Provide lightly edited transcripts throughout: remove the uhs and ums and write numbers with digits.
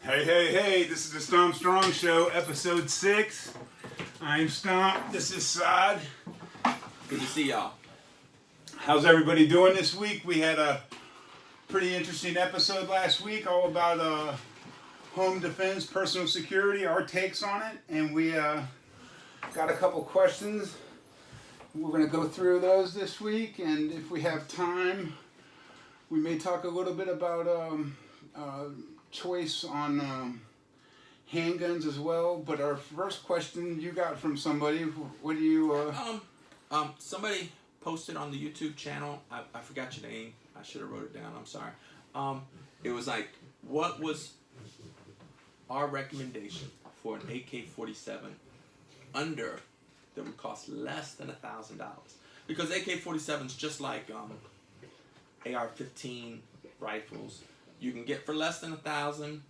Hey, hey, hey, this is the Stomp Strong Show, episode 6. I'm Stomp, this is Saad. Good to see y'all. How's everybody doing this week? We had a pretty interesting episode last week, all about home defense, personal security, our takes on it. And we got a couple questions. We're going to go through those this week. And if we have time, we may talk a little bit about choice on handguns as well. But our first question you got from somebody, what do you... Somebody posted on the YouTube channel, I forgot your name, I should have wrote it down, I'm sorry. It was like, what was our recommendation for an AK-47 under that would cost less than $1,000? Because AK-47's just like AR-15 rifles. You can get for less than $1,000,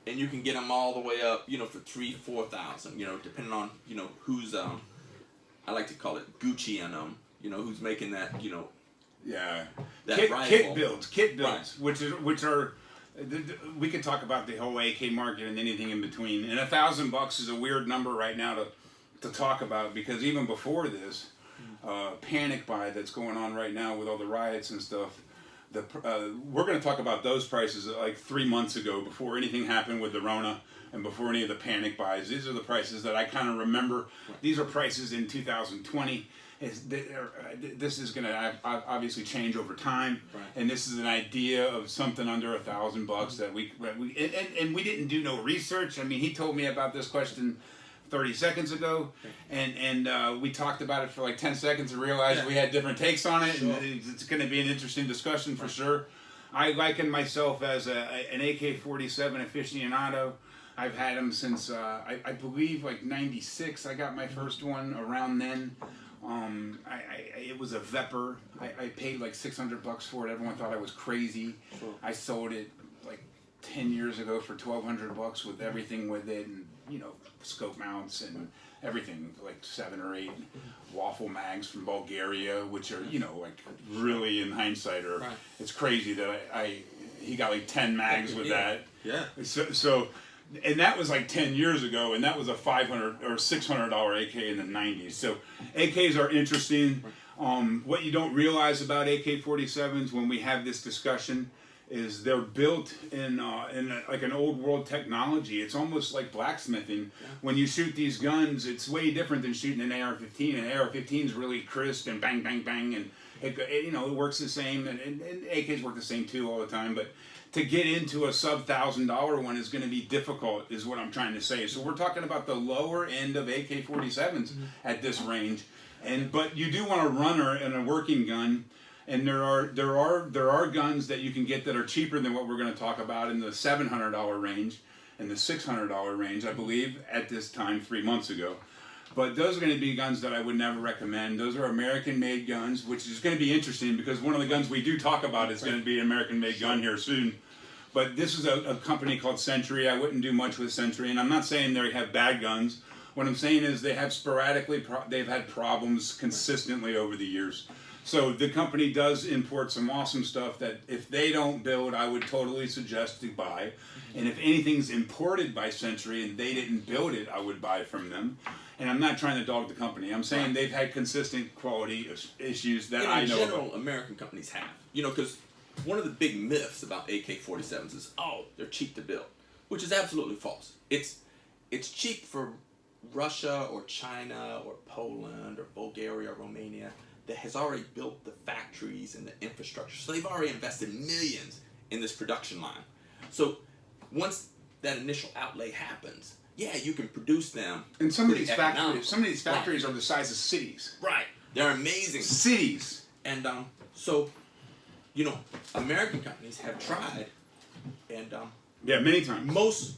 and you can get them all the way up, for $3,000-$4,000, depending on, who's I like to call it Gucci on them, who's making that, Yeah, that rifle. Kit builds, right. which are, we could talk about the whole AK market and anything in between. And $1,000 is a weird number right now to talk about, because even before this panic buy that's going on right now with all the riots and stuff, we're going to talk about those prices like 3 months ago, before anything happened with the Rona and before any of the panic buys. These are the prices that I kind of remember. Right. These are prices in 2020. This is going to obviously change over time, right. And this is an idea of something under $1,000 that we didn't do no research. I mean, he told me about this question 30 seconds ago, and we talked about it for like 10 seconds and realized we had different takes on it. Sure. And it's going to be an interesting discussion for sure. I liken myself as an AK-47 aficionado. I've had them since I believe like '96. I got my first one around then. It was a Vepper. I paid like $600 for it. Everyone thought I was crazy. Sure. I sold it like 10 years ago for $1,200 with everything with it, and scope mounts and everything, like 7 or 8 waffle mags from Bulgaria, which are like really, in hindsight, it's crazy that he got like 10 mags with that. Yeah. So and that was like 10 years ago, and that was a $500 or $600 AK in the 90s. So AKs are interesting. What you don't realize about AK-47s when we have this discussion is they're built in like an old world technology. It's almost like blacksmithing. Yeah. When you shoot these guns, it's way different than shooting an AR-15. An AR-15 is really crisp and bang, bang, bang, and it works the same. And AKs work the same too all the time. But to get into a sub $1,000 one is going to be difficult, is what I'm trying to say. So we're talking about the lower end of AK-47s at this range, but you do want a runner and a working gun. And there are guns that you can get that are cheaper than what we're going to talk about, in the $700 range and the $600 range, I believe, at this time 3 months ago. But those are going to be guns that I would never recommend. Those are American-made guns, which is going to be interesting because one of the guns we do talk about is going to be an American-made gun here soon. But this is a company called Century. I wouldn't do much with Century, and I'm not saying they have bad guns. What I'm saying is they have they've had problems consistently over the years. So the company does import some awesome stuff that if they don't build, I would totally suggest to buy. And if anything's imported by Century and they didn't build it, I would buy from them. And I'm not trying to dog the company. I'm saying they've had consistent quality issues that I know. In general, American companies have. Because one of the big myths about AK-47s is, they're cheap to build, which is absolutely false. It's cheap for Russia or China or Poland or Bulgaria or Romania that has already built the factories and the infrastructure. So they've already invested millions in this production line. So once that initial outlay happens, you can produce them. And some of these factories are the size of cities. Right. They're amazing. Cities. And so, American companies have tried, and many times.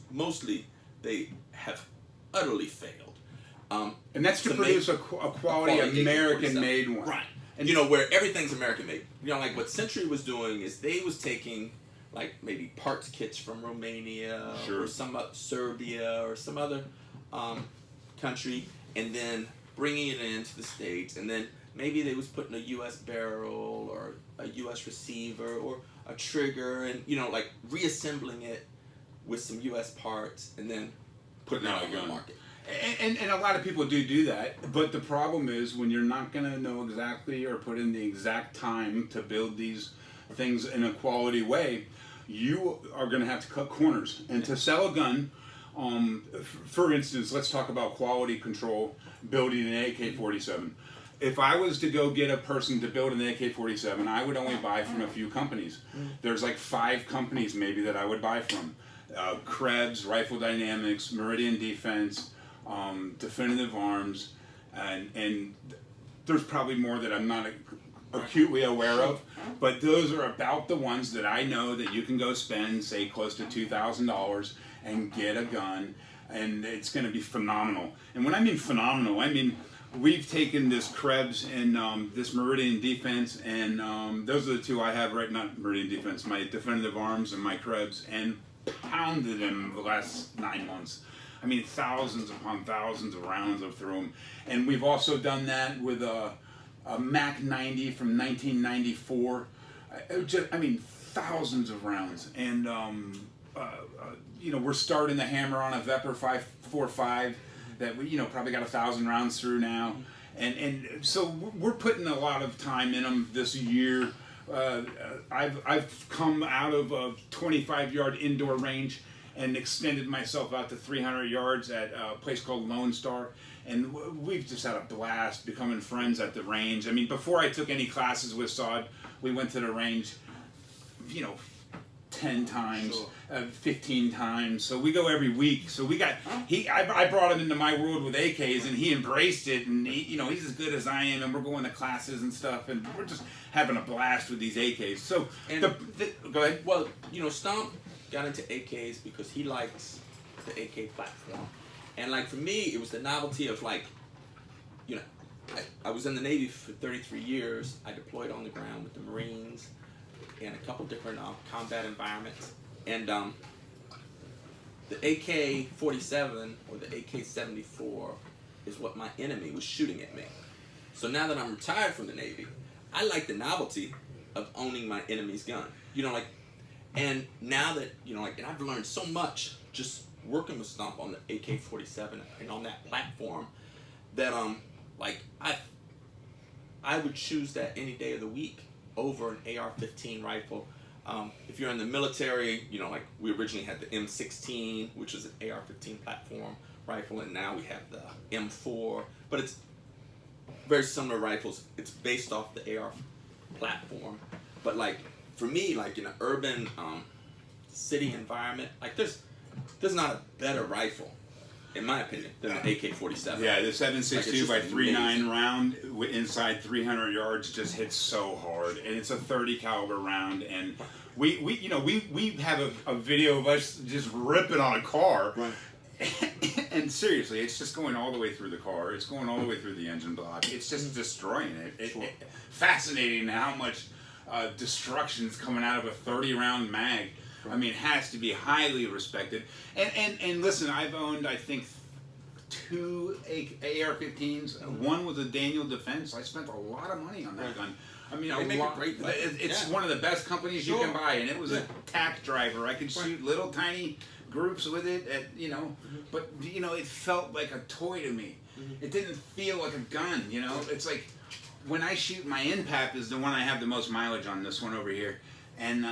Mostly they have utterly failed. And that's to produce a quality American-made one. Right. And where everything's American-made. Like what Century was doing is they was taking like maybe parts kits from Romania or some Serbia or some other country, and then bringing it into the States, and then maybe they was putting a U.S. barrel or a U.S. receiver or a trigger, and like reassembling it with some U.S. parts, and then putting it Now on the gun. market. And a lot of people do that, but the problem is when you're not going to know exactly or put in the exact time to build these things in a quality way, you are going to have to cut corners. And to sell a gun, for instance, let's talk about quality control building an AK-47. If I was to go get a person to build an AK-47, I would only buy from a few companies. There's like 5 companies maybe that I would buy from. Krebs, Rifle Dynamics, Meridian Defense, Definitive Arms, and there's probably more that I'm not acutely aware of, but those are about the ones that I know that you can go spend, say, close to $2,000 and get a gun, and it's going to be phenomenal. And when I mean phenomenal, I mean we've taken this Krebs and this Meridian Defense, and those are the 2 I have right now. Not Meridian Defense, my Definitive Arms and my Krebs, and pounded them the last 9 months. I mean, thousands upon thousands of rounds I've thrown them. And we've also done that with a Mac 90 from 1994. I mean, thousands of rounds. And, you know, we're starting to hammer on a Vepr 545 that we, you know, probably got 1,000 rounds through now. And so we're putting a lot of time in them this year. I've come out of a 25-yard indoor range and extended myself out to 300 yards at a place called Lone Star, and we've just had a blast becoming friends at the range. I mean, before I took any classes with Saad, we went to the range, you know, 10 times, Sure. 15 times. So we go every week. So we got I brought him into my world with AKs, and he embraced it. And he, you know, he's as good as I am, and we're going to classes and stuff, and we're just having a blast with these AKs. So And go ahead. Well, you know, Stomp got into AKs because he likes the AK platform, and like for me, it was the novelty of like, you know, I was in the Navy for 33 years. I deployed on the ground with the Marines in a couple different combat environments, and the AK-47 or the AK-74 is what my enemy was shooting at me. So now that I'm retired from the Navy, I like the novelty of owning my enemy's gun. You know, like, and now that, you know, like, and I've learned so much just working with Stomp on the AK-47 and on that platform that like I would choose that any day of the week over an AR-15 rifle. If you're in the military, you know, like we originally had the M16, which was an AR-15 platform rifle, and now we have the M4, but it's very similar rifles. It's based off the AR platform, but like for me, like in an urban city environment, like there's not a better rifle, in my opinion, than the AK-47. Yeah, the 7.62 by 3.9 amazing. round inside 300 yards just hits so hard, and it's a 30 caliber round. And we have a video of us just ripping on a car, Right. and seriously, it's just going all the way through the car. It's going all the way through the engine block. It's just destroying it. Sure. Fascinating how much destruction is coming out of a 30 round mag. I mean, it has to be highly respected. And listen, I've owned, I think, 2 AR-15s. One was a Daniel Defense. I spent a lot of money on that gun. I mean, They make a great weapon. it's Yeah. one of the best companies you can buy, and it was a tack driver. I could shoot little tiny groups with it, but you know, it felt like a toy to me. It didn't feel like a gun. You know, it's like when I shoot, my NPAP is the one I have the most mileage on. This one over here, and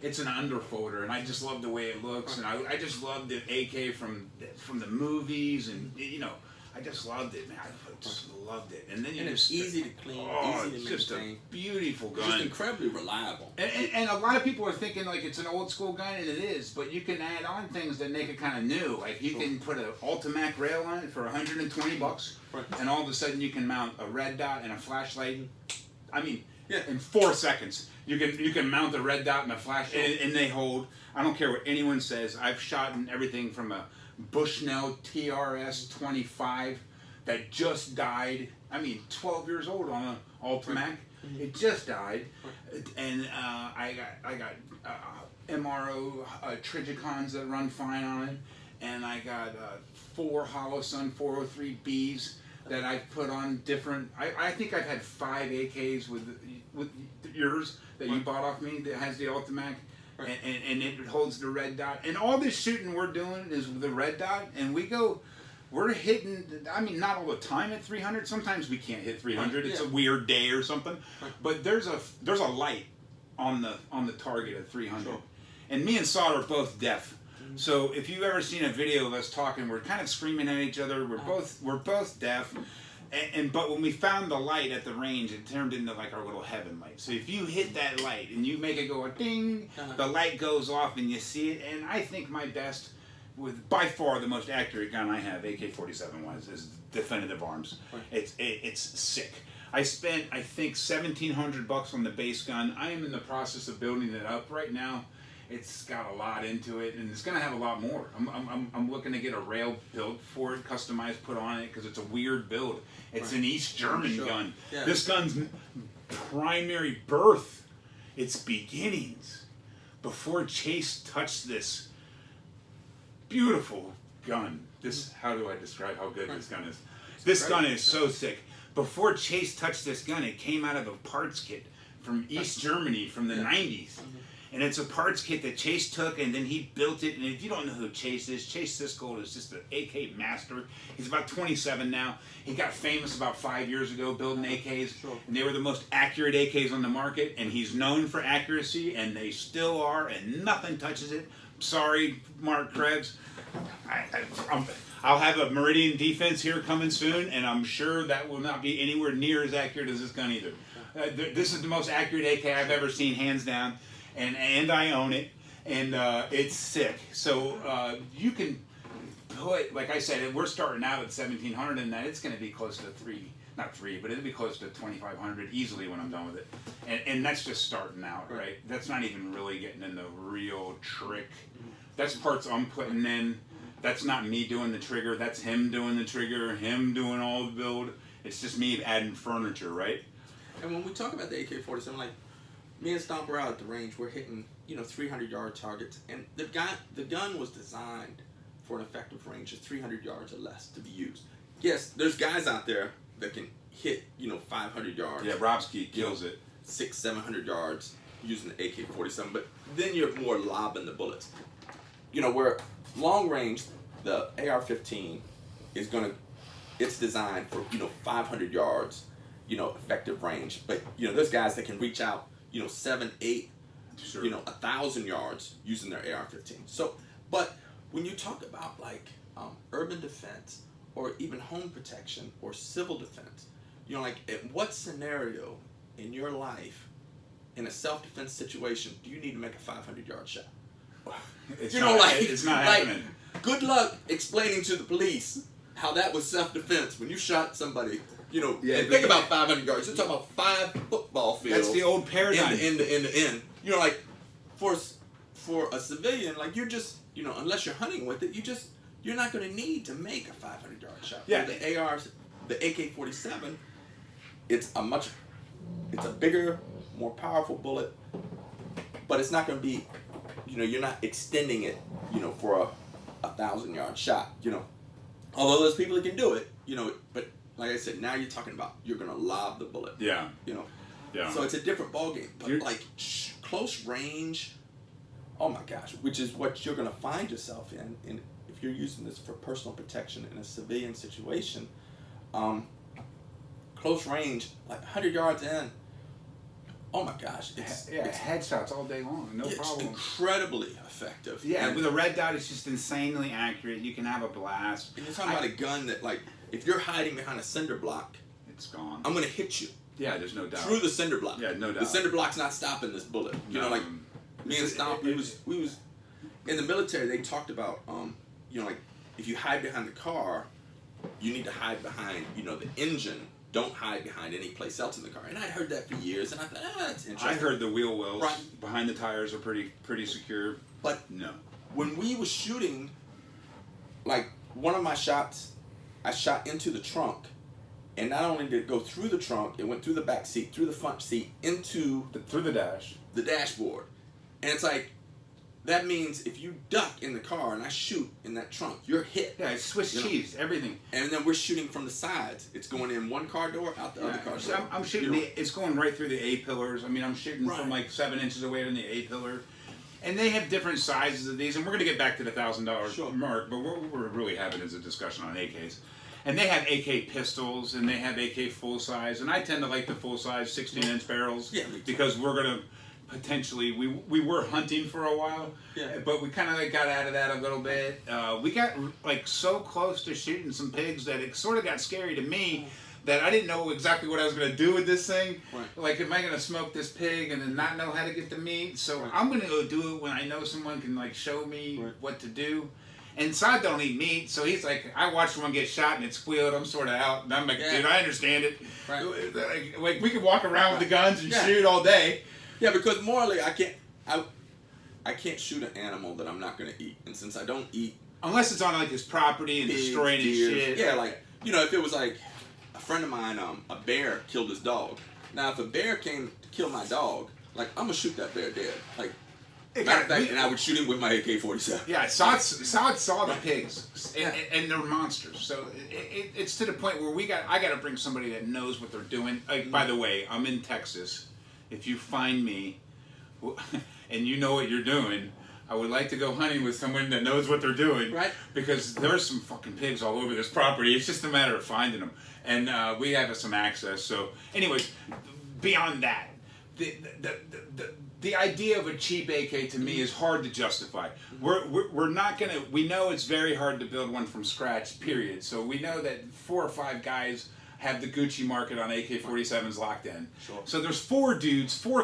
it's an underfolder, and I just love the way it looks, and I just love the AK from the movies, and you know, I just loved it, man. I just loved it. And then you And just it's easy to clean, oh, easy it's to just a maintain. beautiful It's just gun. incredibly reliable. And a lot of people are thinking like it's an old school gun, and it is, but you can add on things that make it kind of new. Like you can put an Ultimac rail on it for $120, Right. and all of a sudden you can mount a red dot and a flashlight. I mean, Yeah. in 4 seconds you can mount a red dot and a flash, and they hold. I don't care what anyone says. I've shot in everything from a Bushnell TRS-25 that just died. I mean, 12 years old on an Ultimac. It just died, and I got MRO Trigicons that run fine on it, and I got 4 Holosun 403Bs that I've put on different. I think I've had 5 AKs with yours that you bought off me that has the Ultimac, Right. and it holds the red dot. And all this shooting we're doing is with the red dot, and we're hitting. I mean, not all the time at 300. Sometimes we can't hit 300. Right. It's a weird day or something. Right. But there's a light on the target at 300. Sure. And me and Sod are both deaf. So if you've ever seen a video of us talking, we're kind of screaming at each other. We're both deaf. But when we found the light at the range, it turned into like our little heaven light. So if you hit that light and you make it go a ding, the light goes off and you see it. And I think my best, with by far the most accurate gun I have, AK-47 wise, is Definitive Arms. Right. It's sick. I spent, I think, $1,700 on the base gun. I am in the process of building it up right now. It's got a lot into it, and it's going to have a lot more. I'm looking to get a rail built for it, customized, put on it, because it's a weird build. It's an East German gun. Yeah. This gun's primary birth, its beginnings, before Chase touched this beautiful gun. How do I describe how good this gun is? This gun is so sick. Before Chase touched this gun, it came out of a parts kit from East Germany from the 90s. And it's a parts kit that Chase took, and then he built it. And if you don't know who Chase is, Chase Sisgold is just an AK master. He's about 27 now. He got famous about 5 years ago building AKs. Sure. And they were the most accurate AKs on the market. And he's known for accuracy, and they still are, and nothing touches it. Sorry, Mark Krebs. I'll have a Meridian Defense here coming soon, and I'm sure that will not be anywhere near as accurate as this gun either. This is the most accurate AK I've ever seen, hands down. And I own it, and it's sick. So you can put, like I said, we're starting out at 1,700, and it's going to be close to but it'll be close to 2,500 easily when I'm done with it. And that's just starting out, right? That's not even really getting in the real trick. That's parts I'm putting in. That's not me doing the trigger. That's him doing the trigger, him doing all the build. It's just me adding furniture, right? And when we talk about the AK-47, like, me and Stomp were out at the range. We're hitting, 300-yard targets, and the gun was designed for an effective range of 300 yards or less to be used. Yes, there's guys out there that can hit, 500 yards. Yeah, Robski kills it. 600-700 yards using the AK-47, but then you're more lobbing the bullets. Where long range, the AR-15 is it's designed for 500 yards, effective range. But there's guys that can reach out 7, 8, Sure. 1,000 yards using their AR-15. So, but when you talk about like urban defense or even home protection or civil defense, like in what scenario in your life, in a self-defense situation, do you need to make a 500-yard shot? It's not happening. Good luck explaining to the police how that was self-defense when you shot somebody. And think about 500 yards. You're talking about 5 football fields. That's the old paradigm. End to end. Like for a civilian, like you're just, unless you're hunting with it, you're not going to need to make a 500-yard shot. Yeah. The AK-47, it's a bigger, more powerful bullet, but it's not going to be, you're not extending it, for a 1,000-yard shot. Although there's people that can do it, but. Like I said, now you're talking about you're gonna lob the bullet. Yeah. Yeah. So it's a different ballgame. But close range, oh my gosh, which is what you're gonna find yourself in if you're using this for personal protection in a civilian situation. Close range, like 100 yards in. Oh my gosh, it's headshots all day long, no problem. Incredibly effective. Yeah, with a red dot, it's just insanely accurate. You can have a blast. And you're talking about a gun that, like, if you're hiding behind a cinder block, it's gone. I'm gonna hit you. Yeah, there's no doubt. Through the cinder block. Yeah, no doubt. The cinder block's not stopping this bullet. Like me and Stomp, we was in the military. They talked about like if you hide behind the car, you need to hide behind the engine. Don't hide behind any place else in the car. And I'd heard that for years, and I thought, that's interesting. I heard the wheel wells behind the tires are pretty secure. But no, when we was shooting, like one of my shots, I shot into the trunk, and not only did it go through the trunk, it went through the back seat, through the front seat, through the dashboard. And it's like, that means if you duck in the car and I shoot in that trunk, you're hit. Yeah, it's Swiss cheese, everything. And then we're shooting from the sides. It's going in one car door, out the other car door. I'm shooting, it's going right through the A-pillars. I mean, I'm shooting from like 7 inches away from the A-pillar. And they have different sizes of these, and we're going to get back to the $1,000 Sure. mark, but what we're really having is a discussion on AKs. And they have AK pistols, and they have AK full size, and I tend to like the full size 16-inch barrels because we're going to potentially, we were hunting for a while, but we kind of like got out of that a little bit. We got like so close to shooting some pigs that it sort of got scary to me. That I didn't know exactly what I was going to do with this thing. Right. Like, am I going to smoke this pig and then not know how to get the meat? So I'm going to go do it when I know someone can like show me what to do. And Saad don't eat meat, so he's like, I watched one get shot and it squealed. I'm sort of out, and I'm like, dude, I understand it. Right. Like we could walk around with the guns and shoot all day. Yeah, because morally, I can't shoot an animal that I'm not going to eat, and since I don't eat, unless it's on like his property and destroying his shit. Yeah, like if it was like. A friend of mine, a bear killed his dog. Now, if a bear came to kill my dog, like, I'm gonna shoot that bear dead. Like, matter of fact, and I would shoot him with my AK-47. Yeah, Saad saw the pigs, and they're monsters. So it's to the point where I got to bring somebody that knows what they're doing. Like, by the way, I'm in Texas. If you find me, and you know what you're doing, I would like to go hunting with someone that knows what they're doing. Right. Because there's some fucking pigs all over this property. It's just a matter of finding them. And we have some access. So, anyways, beyond that, the idea of a cheap AK to me is hard to justify. We're not gonna. We know it's very hard to build one from scratch. Period. So we know that 4 or 5 guys have the Gucci market on AK-47s locked in. Sure. So there's 4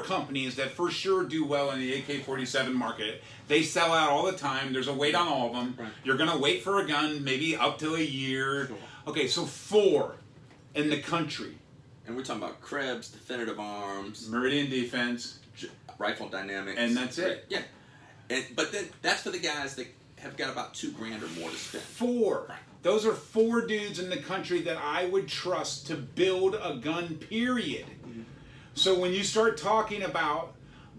companies that for sure do well in the AK-47 market. They sell out all the time. There's a wait on all of them. Right. You're gonna wait for a gun maybe up to a year. Sure. Okay, so 4 in the country. And we're talking about Krebs, Definitive Arms, Meridian Defense, Rifle Dynamics, and that's it. Yeah, but then that's for the guys that have got about $2,000 or more to spend. 4. Right. Those are 4 dudes in the country that I would trust to build a gun. Period. Mm-hmm. So when you start talking about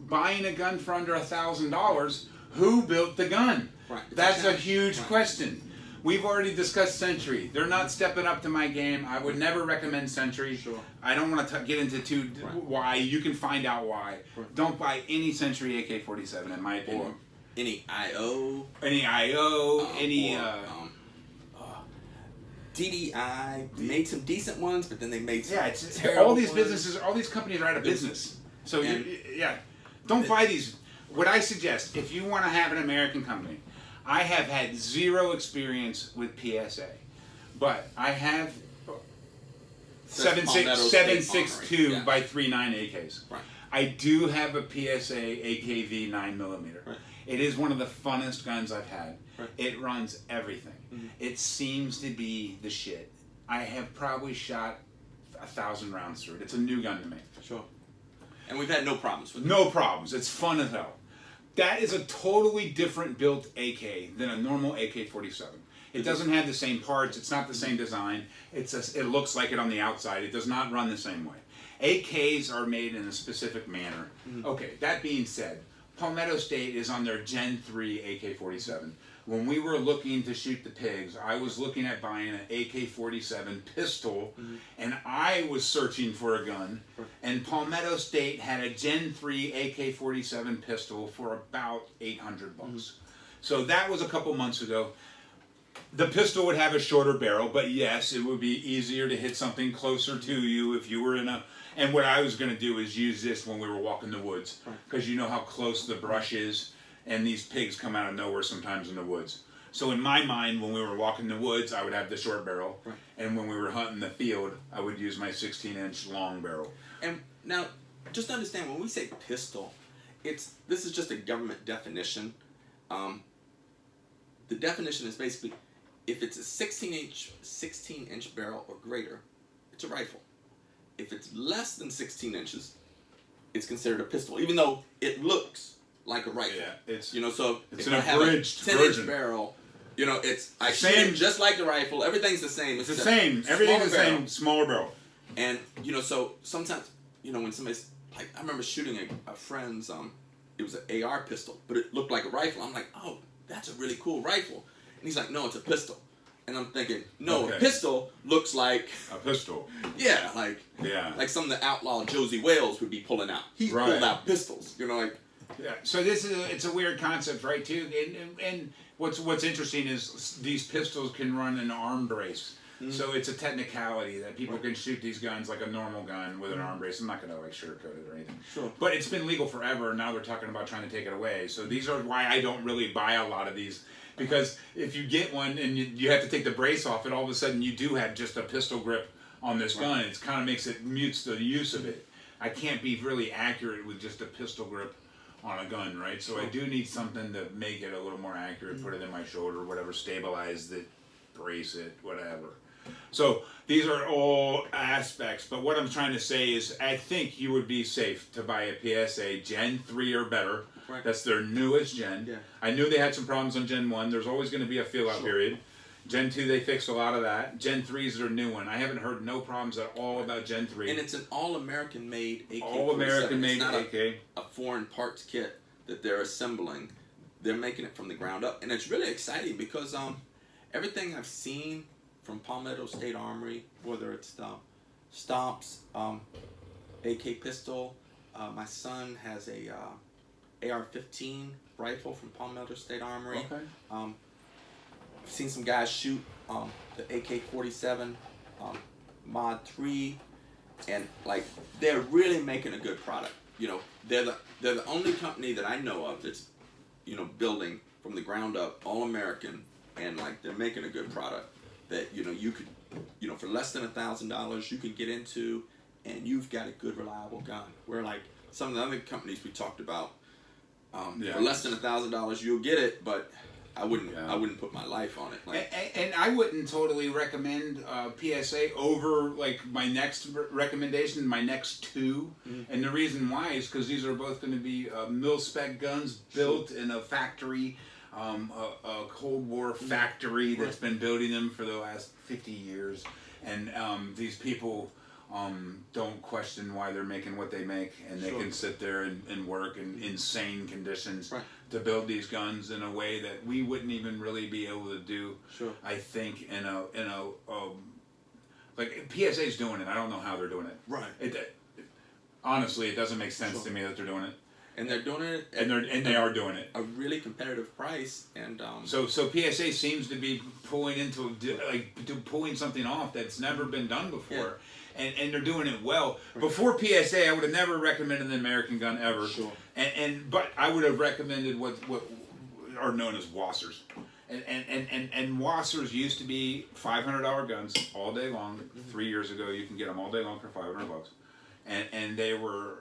buying a gun for under $1,000, who built the gun? Right. That's a huge question. We've already discussed Century. They're not stepping up to my game. I would never recommend Century. Sure. I don't want to get into why. You can find out why. Right. Don't buy any Century AK-47, in my opinion. Or any IO. DDI made some decent ones, but then they made some terrible all these ones. Businesses, all these companies are out of business. So don't buy these. What I suggest, if you want to have an American company, I have had 0 experience with PSA, but I have 7.62 by 3.9 AKs. Right. I do have a PSA AKV 9mm. Right. It is one of the funnest guns I've had. Right. It runs everything. Mm-hmm. It seems to be the shit. I have probably shot 1,000 rounds through it. It's a new gun to me. Sure. And we've had no problems with it. No problems. It's fun as hell. That is a totally different built AK than a normal AK-47. It doesn't have the same parts. It's not the same design. It looks like it on the outside. It does not run the same way. AKs are made in a specific manner. Mm-hmm. Okay, that being said, Palmetto State is on their Gen 3 AK-47. When we were looking to shoot the pigs, I was looking at buying an AK-47 pistol, and I was searching for a gun, and Palmetto State had a Gen 3 AK-47 pistol for about $800. So that was a couple months ago. The pistol would have a shorter barrel, but yes, it would be easier to hit something closer to you if you were in a... And what I was going to do is use this when we were walking the woods, because you know how close the brush is. And these pigs come out of nowhere sometimes in the woods. So in my mind, when we were walking the woods, I would have the short barrel. Right. And when we were hunting the field, I would use my 16-inch long barrel. And now, just understand, when we say pistol, this is just a government definition. The definition is basically, if it's a 16-inch barrel or greater, it's a rifle. If it's less than 16 inches, it's considered a pistol, even though it looks like a rifle. Yeah, it's so it's if an I have a abridged 10-inch barrel, I shoot just like the rifle. Everything's the same. It's the same. Everything's the same. Smaller barrel. And so sometimes when somebody's like, I remember shooting a friend's it was an AR pistol, but it looked like a rifle. I'm like, oh, that's a really cool rifle. And he's like, no, it's a pistol. And I'm thinking, no, a pistol looks like a pistol. Yeah, like some of the outlaw Josie Wales would be pulling out. He pulled out pistols, Yeah. So it's a weird concept, right? Too, and what's interesting is these pistols can run an arm brace. So it's a technicality that people can shoot these guns like a normal gun with an arm brace. I'm not going to like sugarcoat it or anything. Sure. But it's been legal forever, and now they're talking about trying to take it away. So these are why I don't really buy a lot of these. Because if you get one and you have to take the brace off, and all of a sudden you do have just a pistol grip on this gun. It kind of mutes the use of it. I can't be really accurate with just a pistol grip on a gun, right? So I do need something to make it a little more accurate, put it in my shoulder, whatever, stabilize it, brace it, whatever. So these are all aspects, but what I'm trying to say is I think you would be safe to buy a PSA Gen 3 or better. Right. That's their newest gen. Yeah. I knew they had some problems on Gen 1. There's always going to be a feel-out period. Gen 2, they fixed a lot of that. Gen 3 is their new one. I haven't heard no problems at all about Gen 3. And it's an all-American made AK-47. All-American made it's not AK. a foreign parts kit that they're assembling. They're making it from the ground up. And it's really exciting because everything I've seen from Palmetto State Armory, whether it's Stomp's AK pistol, my son has a AR-15 rifle from Palmetto State Armory. Okay. I've seen some guys shoot the AK-47 Mod 3, and like they're really making a good product. You know, they're the only company that I know of that's building from the ground up, all American, and like they're making a good product that you could for less than $1,000 you can get into, and you've got a good reliable gun. Where like some of the other companies we talked about, for less than $1,000 you'll get it, but I wouldn't put my life on it. Like, and I wouldn't totally recommend PSA over like my next recommendation, my next two. And the reason why is because these are both going to be mil-spec guns built in a factory, a Cold War factory that's been building them for the last 50 years. And these people don't question why they're making what they make, and they can sit there and work in insane conditions to build these guns in a way that we wouldn't even really be able to do. I think in a like PSA's doing it. I don't know how they're doing it. Honestly, it doesn't make sense to me that they're doing it. And they're doing it, and they are doing it a really competitive price, and so PSA seems to be pulling something off that's never been done before, and they're doing it well. Before PSA, I would have never recommended an American gun ever, but I would have recommended what are known as Wassers, and Wassers used to be $500 guns all day long. 3 years ago, you can get them all day long for $500. And they were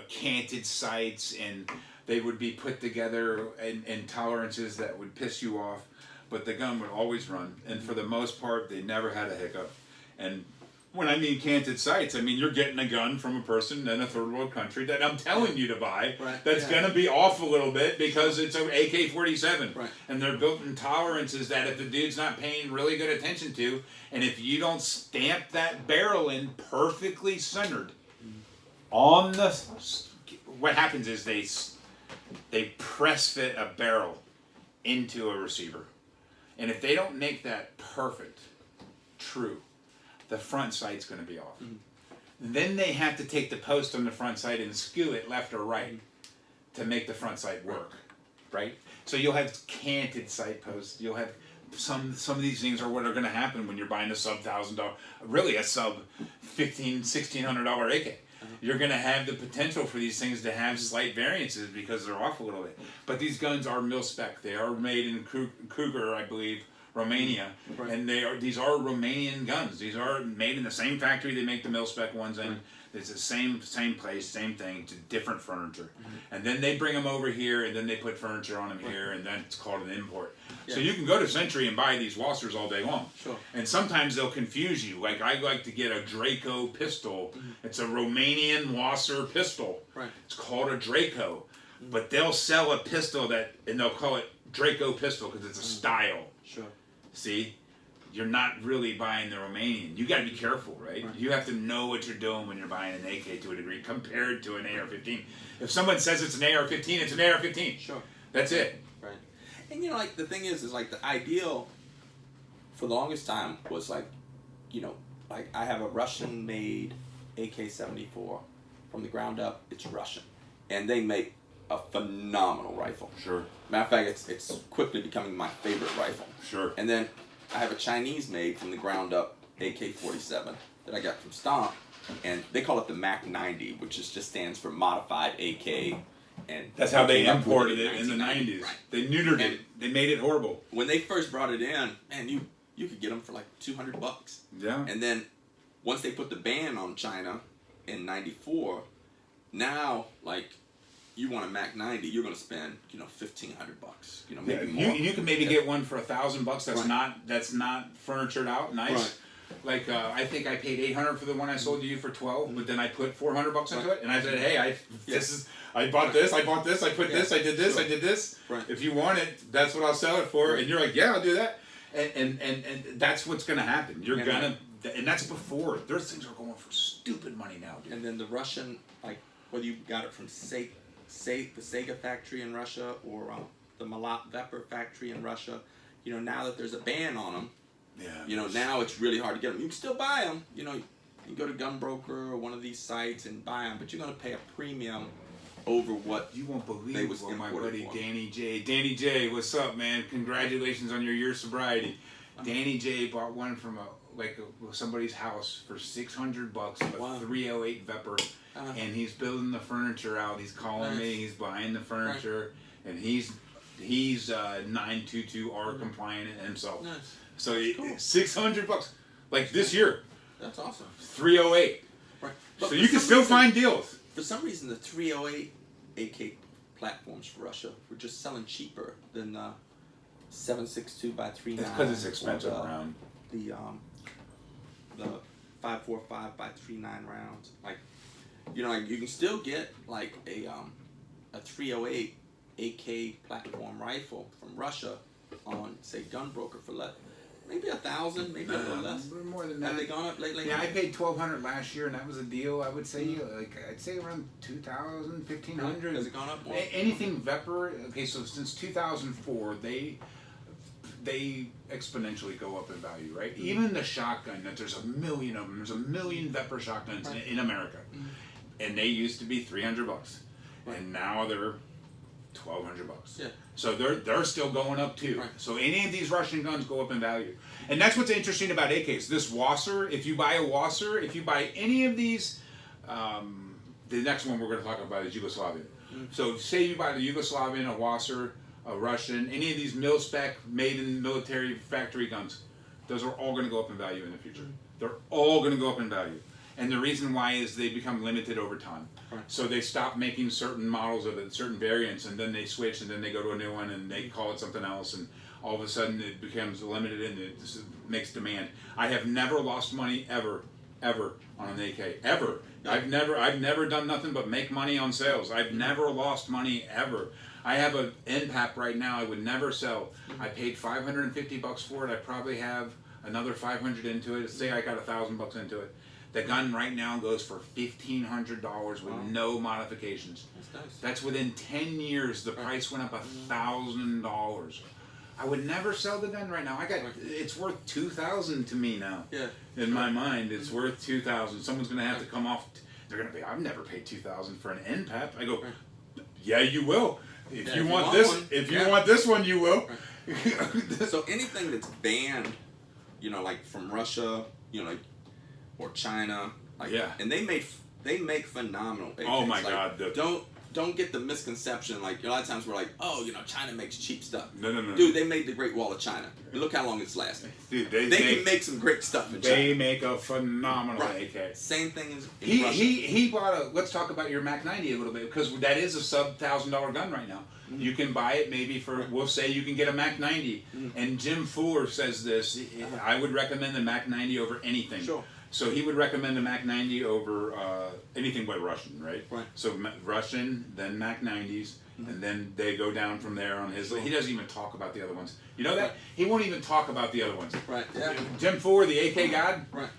canted sights, and they would be put together in tolerances that would piss you off, but the gun would always run, and for the most part they never had a hiccup. And when I mean canted sights, I mean you're getting a gun from a person in a third world country that I'm telling you to buy that's going to be off a little bit because it's an AK-47, and they're built in tolerances that if the dude's not paying really good attention to, and if you don't stamp that barrel in perfectly centered on the, what happens is they press fit a barrel into a receiver, and if they don't make that perfect, true, the front sight's going to be off. Then they have to take the post on the front sight and skew it left or right to make the front sight work, right? So you'll have canted sight posts. You'll have some of these things are what are going to happen when you're buying a sub $1,000, really a sub $1,600 AK. You're going to have the potential for these things to have slight variances because they're off a little bit. But these guns are mil-spec. They are made in Kruger, I believe, Romania. And these are Romanian guns. These are made in the same factory they make the mil-spec ones in. It's the same place, same thing, to different furniture. And then they bring them over here, and then they put furniture on them here, and then it's called an import. So you can go to Century and buy these Wassers all day long. And sometimes they'll confuse you. Like I like to get a Draco pistol. It's a Romanian Wasser pistol. It's called a Draco. But they'll sell a pistol and they'll call it Draco pistol because it's a style. See? You're not really buying the Romanian. You got to be careful, right? You have to know what you're doing when you're buying an AK to a degree compared to an AR-15. If someone says it's an AR-15, it's an AR-15. That's it. And like the thing is like the ideal for the longest time was like, like I have a Russian-made AK-74 from the ground up. It's Russian, and they make a phenomenal rifle. Sure. Matter of fact, it's quickly becoming my favorite rifle. Sure. And then I have a Chinese-made from the ground up AK-47 that I got from Stomp, and they call it the Mac 90, which just stands for Modified AK. And that's how they came up with imported it in the 90s. Right. They neutered it. They made it horrible. When they first brought it in, man, you could get them for like $200. Yeah. And then once they put the ban on China in '94, now like you want a Mac 90, you're gonna spend $1,500. Maybe more. You can maybe get one for $1,000. That's Right. not furnitured out. Nice. Right. Like I think I paid $800 for the one I sold to you for $12, but then I put $400 into it, and I said, "Hey, I bought this, I put this, I did this, I did this. Right. If you want it, that's what I'll sell it for." And you're like, "Yeah, I'll do that." And that's what's gonna happen. You're gonna, and that's before. Those things are going for stupid money now, dude. And then the Russian, like whether you got it from the Sega factory in Russia or the Malat Vepr factory in Russia, now that there's a ban on them. Yeah. Now it's really hard to get them. You can still buy them. You can go to Gunbroker or one of these sites and buy them, but you're going to pay a premium over what You won't they believe was what my imported buddy for. Danny J. Danny J, what's up, man? Congratulations on your year of sobriety. Danny J bought one from somebody's house for $600, a Wow. 308 Vepr, and he's building the furniture out. He's calling me. He's buying the furniture, and he's 922R compliant himself. Nice. So Cool. $600, like this year, That's awesome. 308. Right. So But you can still find deals. For some reason, the 308 AK platforms for Russia were just selling cheaper than 7.62 by 3.9. It's because it's expensive or around. the 5.45 by 3.9 rounds. Like, you can still get like a 308 AK platform rifle from Russia on say Gunbroker for maybe $1,000, maybe a little less. More than Have that. they gone up lately? Yeah, I paid $1,200 last year, and that was a deal. I would say, I'd say around $2,000, $1,500. Has it gone up more? Anything Vepr? Okay, so since 2004, they exponentially go up in value, right? Mm-hmm. Even the shotgun, that there's a million of them. There's a million Vepr shotguns in America, and they used to be $300, and now they're $1,200. Yeah. So they're still going up too. Right. So any of these Russian guns go up in value, and that's what's interesting about AKs. This Wasser, if you buy a Wasser, if you buy any of these, the next one we're going to talk about is Yugoslavian. So say you buy the Yugoslavian, a Wasser, a Russian, any of these mil spec, made in military factory guns, those are all going to go up in value in the future. They're all going to go up in value. And the reason why is they become limited over time. Right. So they stop making certain models of it, certain variants, and then they switch, and then they go to a new one, and they call it something else, and all of a sudden it becomes limited, and it makes demand. I have never lost money ever on an AK, ever. I've never done nothing but make money on sales. I've never lost money ever. I have an NPAP right now I would never sell. I paid $550 for it. I probably have another $500 into it. Say I got $1,000 into it. The gun right now goes for $1,500 with no modifications. That's nice. That's within 10 years. The price went up $1,000. I would never sell the gun right now. It's worth $2,000 to me now. Yeah. In my mind, it's worth $2,000. Someone's gonna have to come off. They're gonna be. I've never paid $2,000 for an NPAP. I go, yeah, you will. If you want this, one, if you want this one, you will. So anything that's banned, like from Russia, like or China, like, and they make phenomenal AKs. Oh my like, God! Don't get the misconception. Like a lot of times we're like, oh, China makes cheap stuff. No. Dude, they made the Great Wall of China. Look how long it's lasted. Dude, they can make some great stuff in China. They make a phenomenal AK. Same thing as in Russia. He bought a. Let's talk about your Mac 90 a little bit, because that is a sub $1,000 gun right now. You can buy it maybe for. We'll say you can get a Mac 90, and Jim Fuller says this. I would recommend the Mac 90 over anything. Sure. So he would recommend the Mac 90 over anything but Russian, right? Right. So Russian, then Mac 90s, and then they go down from there on his. He doesn't even talk about the other ones. You know that? Right. He won't even talk about the other ones. Right. Yeah. Jim Fuller, the AK God. Right.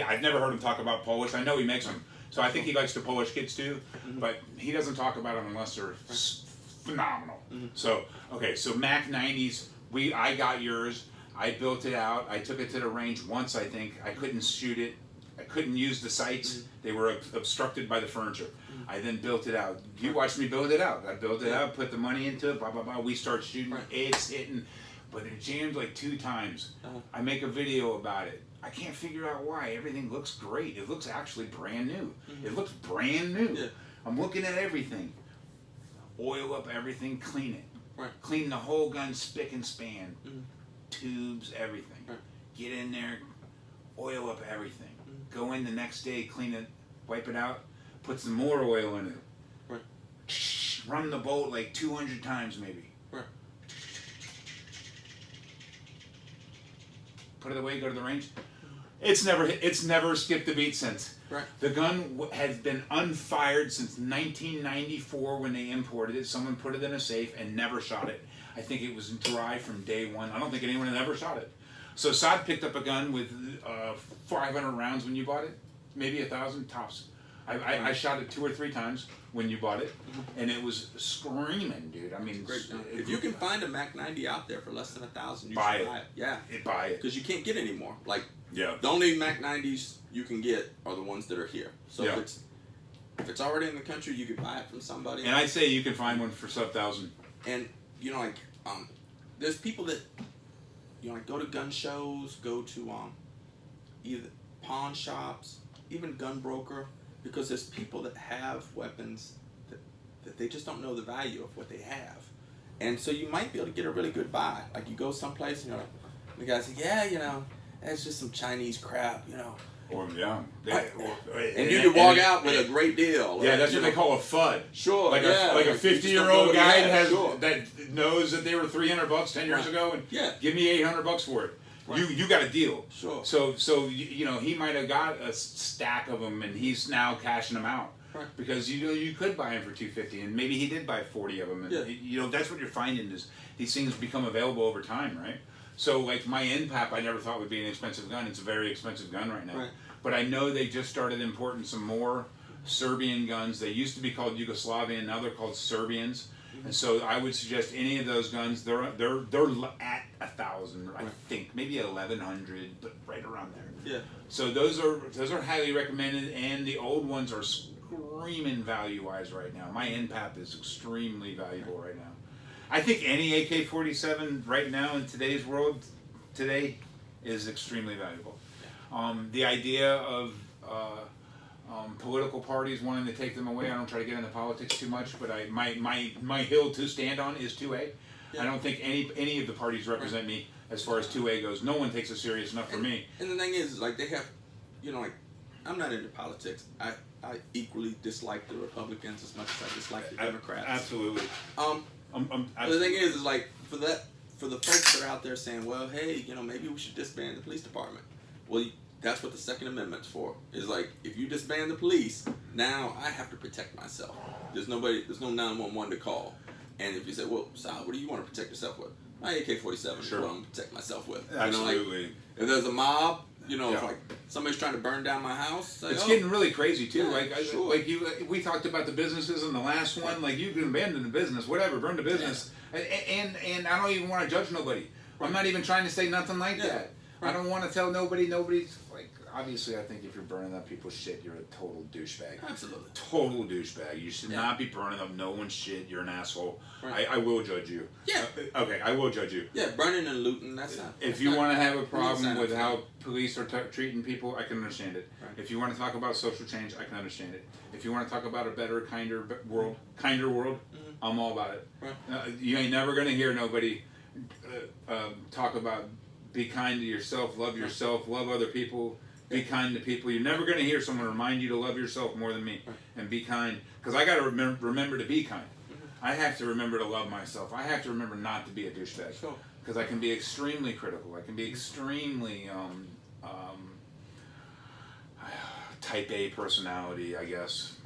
I've never heard him talk about Polish. I know he makes them. So I think he likes the Polish kids too, but he doesn't talk about them unless they're phenomenal. So Mac 90s. I got yours. I built it out. I took it to the range once, I think. I couldn't shoot it. I couldn't use the sights. They were obstructed by the furniture. I then built it out. You watched me build it out. I built it out, put the money into it, blah, blah, blah. We start shooting. It's hitting. But it jammed like 2 times. I make a video about it. I can't figure out why. Everything looks great. It looks actually brand new. It looks brand new. Yeah. I'm looking at everything. Oil up everything, clean it. Clean the whole gun spick and span. Tubes, everything. Get in there, oil up everything. Go in the next day, clean it, wipe it out, put some more oil in it. Run the bolt like 200 times maybe. Put it away, go to the range. It's never skipped a beat since. The gun has been unfired since 1994 when they imported it. Someone put it in a safe and never shot it. I think it was dry from day one. I don't think anyone had ever shot it. So Saad picked up a gun with 500 rounds when you bought it, maybe 1,000 tops. I shot it 2 or 3 times when you bought it, and it was screaming, dude. I mean, great. If you can find a Mac 90 out there for less than 1,000, you buy should buy it. Yeah, buy it because you can't get any more. Like, yeah, the only Mac 90s you can get are the ones that are here. So if it's already in the country, you can buy it from somebody. And I say you can find one for sub 1,000. And you know, like, there's people that, you know, like, go to gun shows, go to either pawn shops, even gun broker, because there's people that have weapons that they just don't know the value of what they have. And so you might be able to get a really good buy. Like, you go someplace and you're like, the guy says, yeah, you know, that's just some Chinese crap, you know. Or, and you can walk out with a great deal. Yeah, that's what they call a FUD. Sure, like a 50-year-old guy that knows that they were $300 10 years ago, and give me $800 for it. You got a deal. Sure. So you know, he might have got a stack of them, and he's now cashing them out. Because you could buy them for $250, and maybe he did buy 40 of them. And you know, that's what you're finding is these things become available over time, right? So like my NPAP, I never thought would be an expensive gun. It's a very expensive gun right now. But I know they just started importing some more Serbian guns. They used to be called Yugoslavian, now they're called Serbians. And so I would suggest any of those guns. They're at 1,000, I think, maybe 1,100, but right around there. Yeah. So those are highly recommended, and the old ones are screaming value-wise right now. My NPAP is extremely valuable right now. I think any AK-47 right now in today's world is extremely valuable. The idea of political parties wanting to take them away, I don't try to get into politics too much, but my hill to stand on is 2A. I don't think any of the parties represent me as far as 2A goes. No one takes it serious enough for me. And the thing is, like, they have, you know, like, I'm not into politics. I equally dislike the Republicans as much as I dislike the Democrats. Absolutely. The thing is like, for the folks that are out there saying, well, hey, you know, maybe we should disband the police department. Well, that's what the Second Amendment's for. Is like, if you disband the police, now I have to protect myself. There's no 911 to call. And if you say, well, Sal, what do you want to protect yourself with? My AK-47 is what I'm going to protect myself with. Absolutely. You know, like, if there's a mob, you know, if like somebody's trying to burn down my house, like, it's getting really crazy too. We talked about the businesses in the last one. Like, you can abandon the business, whatever, burn the business, and I don't even want to judge nobody. I'm not even trying to say nothing like that. I don't want to tell nobody's like. Obviously, I think if you're burning up people's shit, you're a total douchebag. Absolutely. Total douchebag. You should not be burning up no one's shit. You're an asshole. I will judge you. Yeah. Okay, I will judge you. Yeah, burning and looting, that's not... If you want to have a problem with how police are treating people, I can understand it. If you want to talk about social change, I can understand it. If you want to talk about a better, kinder world, I'm all about it. You ain't never going to hear nobody talk about be kind to yourself, love other people. Be kind to people. You're never going to hear someone remind you to love yourself more than me and be kind. Because I got to remember to be kind. I have to remember to love myself. I have to remember not to be a douchebag. Because I can be extremely critical. I can be extremely type A personality, I guess.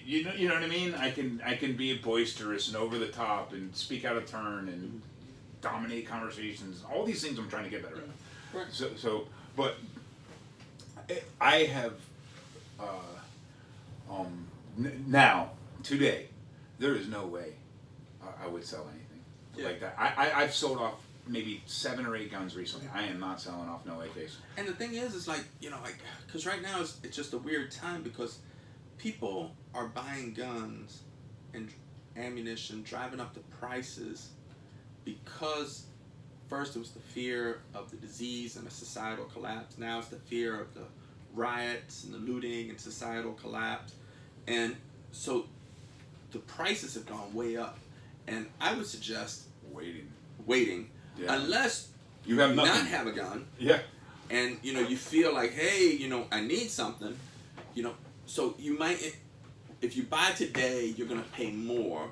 You know what I mean? I can be boisterous and over the top and speak out of turn and dominate conversations. All these things I'm trying to get better at. But I have now today there is no way I would sell anything like that. I've sold off maybe 7 or 8 guns recently. I am not selling off no AKs. And the thing is like, you know, like, because right now it's just a weird time because people are buying guns and ammunition, driving up the prices because first it was the fear of the disease and the societal collapse. Now it's the fear of the riots and the looting and societal collapse. And so the prices have gone way up. And I would suggest waiting Yeah. unless You have nothing. not have a gun. Yeah. And, you know, you feel like, hey, you know, I need something, you know, so you might, if you buy today, you're going to pay more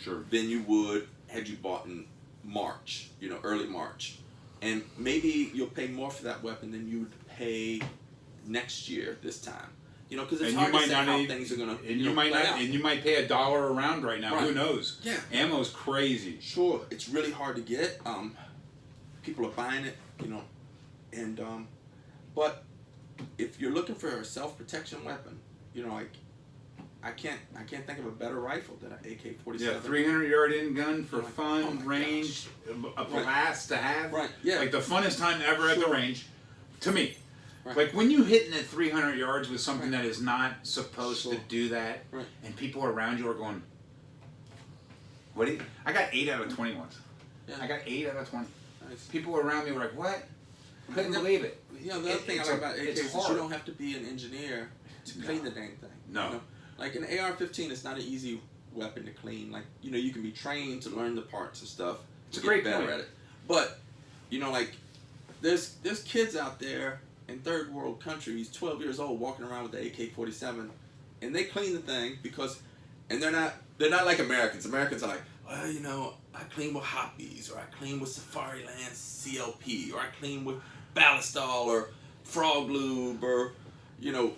Sure. than you would had you bought in March, you know, early March. And maybe you'll pay more for that weapon than you would pay next year this time. You know, because it's hard to say how things are going to, and you might not, and you might pay $1 a round right now. Right. Who knows? Yeah. Ammo's crazy. Sure, it's really hard to get. People are buying it, you know, and but if you're looking for a self-protection weapon, you know, like I can't think of a better rifle than an AK-47. Yeah, 300-yard in gun for You're like, fun, oh my range, a blast to have. Right. Yeah. Like the funnest time ever at the range, to me. Right. Like when you hitting at 300 yards with something Right. that is not supposed to do that, Right. and people around you are going, "What? I got 8 out of 20 once. Yeah. I got 8 out of 20. Nice. People around me were like, "What? Couldn't believe it." You know, the other thing I like about AKs it's is hard. you don't have to be an engineer to clean the dang thing. No. You know? Like an AR-15 is not an easy weapon to clean. Like, you know, you can be trained to learn the parts and stuff. It's a get great better point. at it. But, you know, like, there's kids out there in third world countries, 12 years old, walking around with the AK-47, and they clean the thing because, and they're not like Americans. Americans are like, well, you know, I clean with Hoppies, or I clean with Safari Land CLP, or I clean with Ballistol, or Frog Lube, or, you know,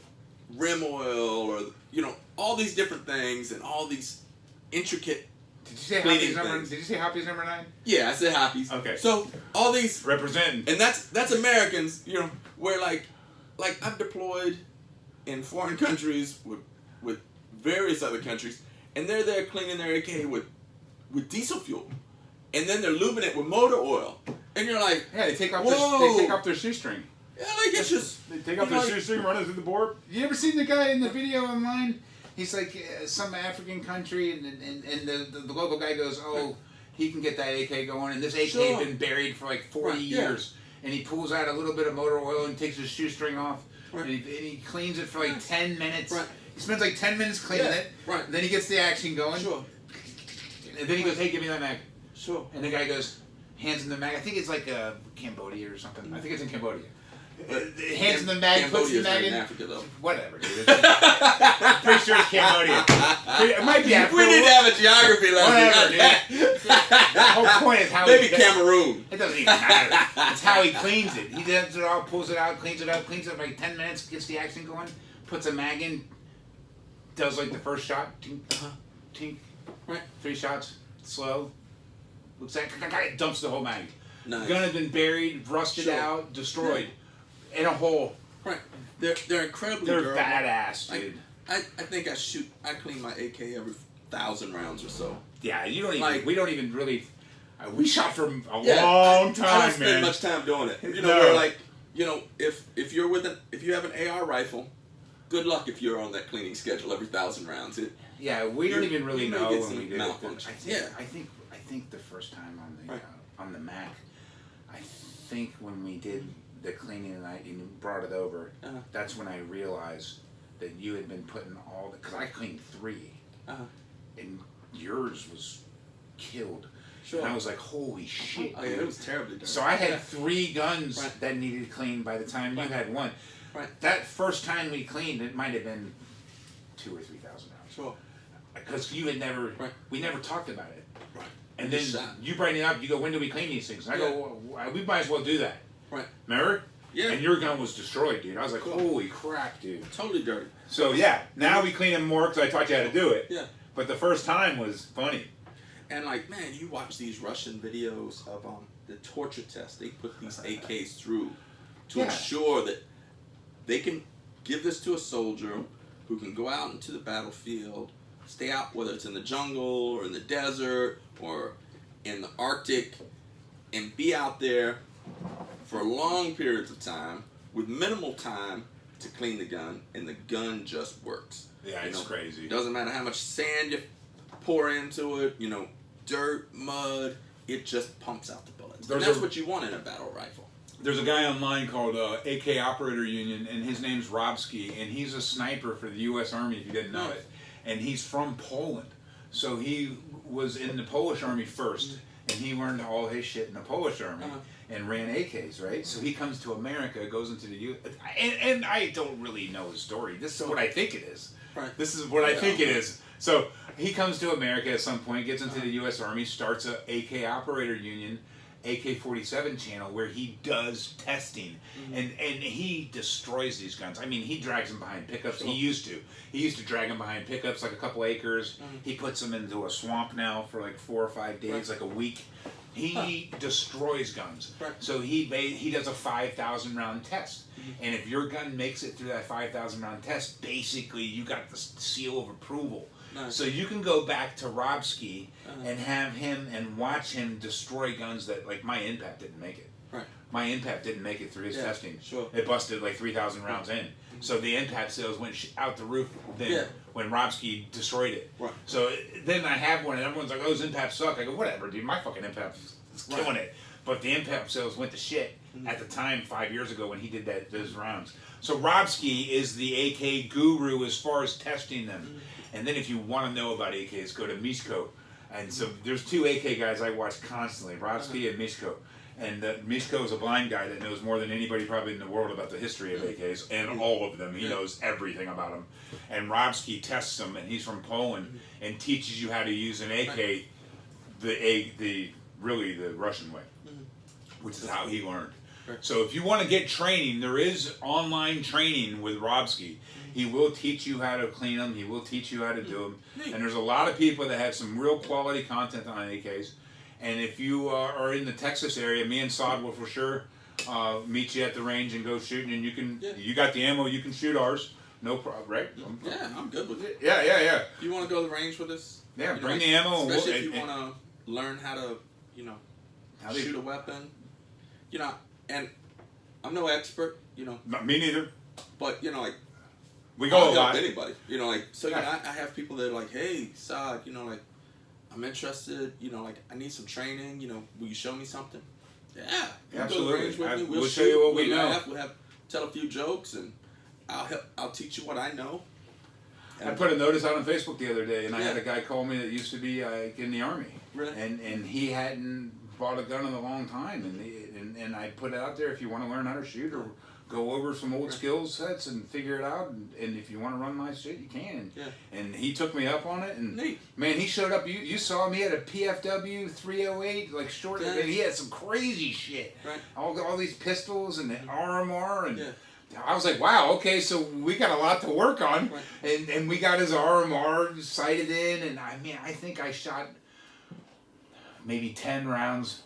Rim Oil, or, you know, all these different things, and all these intricate. Did you say cleaning Hoppy's number? things. Did you say Hoppy's number 9? Yeah, I said Hoppies. Okay. So all these, Representing. and that's Americans, you know, where like I've deployed in foreign countries with various other countries, and they're there cleaning their AK with diesel fuel, and then they're lubing it with motor oil, and you're like, Yeah, they take off their shoestring. yeah, like it's just They take off their shoestring, run it through the board. You ever seen the guy in the video online? He's like some African country, and the local guy goes, "Oh, he can get that AK going," and this AK Sure. had been buried for like 40 Right, yeah. years, and he pulls out a little bit of motor oil and takes his shoestring off, Right. and he cleans it for like 10 minutes. Right. He spends like 10 minutes cleaning Yeah, it. right. Then he gets the action going. Sure. And then he goes, "Hey, give me that mag." Sure. And the guy goes, hands him the mag. I think it's like Cambodia or something. I think it's in Cambodia. Hands him the mag, puts the Cambodia's mag not in. Africa though. Whatever, dude. I'm pretty sure it's Cambodia. It might be Africa. We need to have a geography lesson. Whatever, dude. The whole point is how Maybe he does, Cameroon. it doesn't even matter. It's how he cleans it. He does it all, pulls it out, cleans it up, cleans it for like 10 minutes, gets the action going, puts a mag in, does like the first shot, tink, tink, Right. 3 shots, slow, looks at, dumps the whole mag. Nice. Gun had been buried, rusted Sure. out, destroyed, in a hole. Right. They're incredibly They're durable. badass, dude. I think I clean my AK every 1,000 rounds or so. Yeah, you don't even. Like- We don't even really. We shot for a Yeah, long I time, don't spend man. much time doing it. You know, No. where like, you know, if you have an AR rifle, good luck if you're on that cleaning schedule every 1,000 rounds. Yeah, we don't even really you may know get when some we did it. malfunction. I think the first time Right. on the Mac, I think when we did the cleaning and you brought it over, Uh-huh. that's when I realized that you had been putting all the, because I cleaned 3, Uh-huh. and yours was killed. Sure. And I was like, holy shit. Oh yeah, dude. it was terribly dirty. So I had Yeah. 3 guns Right. that needed cleaned by the time Right. you had 1. Right. That first time we cleaned, it might have been 2,000 or 3,000 rounds. Sure. Because you had never, Right. we never talked about it. Right. And You then shot. you bring it up, you go, when do we clean these things? And I go, well, we might as well do that. Right. Remember? Yeah. And your gun was destroyed, dude. I was like, Cool. holy crap, dude. Totally dirty. So yeah, now we clean them more because I taught you how to do it. Yeah. But the first time was funny. And like, man, you watch these Russian videos of the torture test they put these AKs through to Yeah. ensure that they can give this to a soldier who can go out into the battlefield, stay out, whether it's in the jungle or in the desert or in the Arctic, and be out there for long periods of time with minimal time to clean the gun, and the gun just works. Yeah, it's crazy. It doesn't matter how much sand you pour into it, dirt, mud, it just pumps out the bullets. And that's what you want in a battle rifle. There's a guy online called AK Operator Union, and his name's Robski, and he's a sniper for the U.S. Army, if you didn't know it. And he's from Poland. So he was in the Polish Army first, and he learned all his shit in the Polish Army and ran AKs, right? So he comes to America, goes into the U.S. And I don't really know his story. This is what I think it is. Right. This is what I think it is. So he comes to America at some point, gets into the U.S. Army, starts a AK Operator Union, AK-47 channel where he does testing, and he destroys these guns. I mean, he drags them behind pickups. He used to drag them behind pickups, like a couple acres. He puts them into a swamp now for like 4 or 5 days, like a week. He destroys guns. So he does a 5,000 round test, and if your gun makes it through that 5,000 round test, basically you got the seal of approval. Nice. So you can go back to Robski and have him and watch him destroy guns that, like, my impact didn't make it. Right. My impact didn't make it through his testing. Sure. It busted like 3,000 rounds in. So the impact sales went out the roof then when Robski destroyed it. Right. So then I have one and everyone's like, oh, his impact suck. I go, whatever, dude, my fucking impact is killing it. But the impact sales went to shit at the time 5 years ago when he did those rounds. So Robski is the AK guru as far as testing them. And then if you want to know about AKs, go to Mishko. And so there's 2 AK guys I watch constantly, Robski and Mishko. And Mishko is a blind guy that knows more than anybody probably in the world about the history of AKs, and all of them. He knows everything about them. And Robski tests them, and he's from Poland, and teaches you how to use an AK, really the Russian way, which is how he learned. So if you want to get training, there is online training with Robski. He will teach you how to clean them. He will teach you how to do them. And there's a lot of people that have some real quality content on AKs. And if you are in the Texas area, me and Sod will for sure meet you at the range and go shooting. And you got the ammo, you can shoot ours. No problem, right? Yeah, I'm good with it. Yeah. You want to go to the range with us? Yeah, bring the ammo. Especially if you want to learn how to, shoot a weapon. And I'm no expert, Me neither. But, we go a I'll lot. help anybody, I have people that are like, hey, Sod, I'm interested, I need some training, will you show me something? Yeah, absolutely. We'll show you what we know. We'll tell a few jokes, and I'll teach you what I know. I put a notice out on Facebook the other day, and I had a guy call me that used to be in the Army, really? and he hadn't bought a gun in a long time, and I put it out there, if you want to learn how to shoot or go over some old skill sets and figure it out, and if you want to run my shit, you can. And he took me up on it, and man, he showed up. You saw him. He had a PFW 308, like short. And he had some crazy shit. Right. All these pistols and the RMR and. I was like, wow, okay, so we got a lot to work on, and we got his RMR sighted in, and I think I shot maybe 10 rounds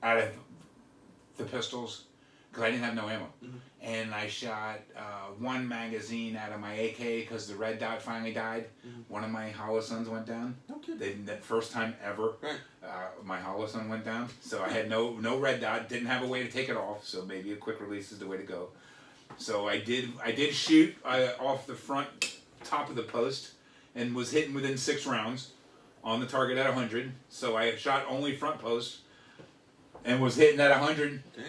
out of the pistols, because I didn't have no ammo. And I shot 1 magazine out of my AK because the red dot finally died. One of my Holosuns went down. No kidding. That first time ever, my Holosun went down. So I had no red dot, didn't have a way to take it off, so maybe a quick release is the way to go. So I did shoot off the front top of the post and was hitting within 6 rounds on the target at 100. So I shot only front post and was hitting at 100. Dang.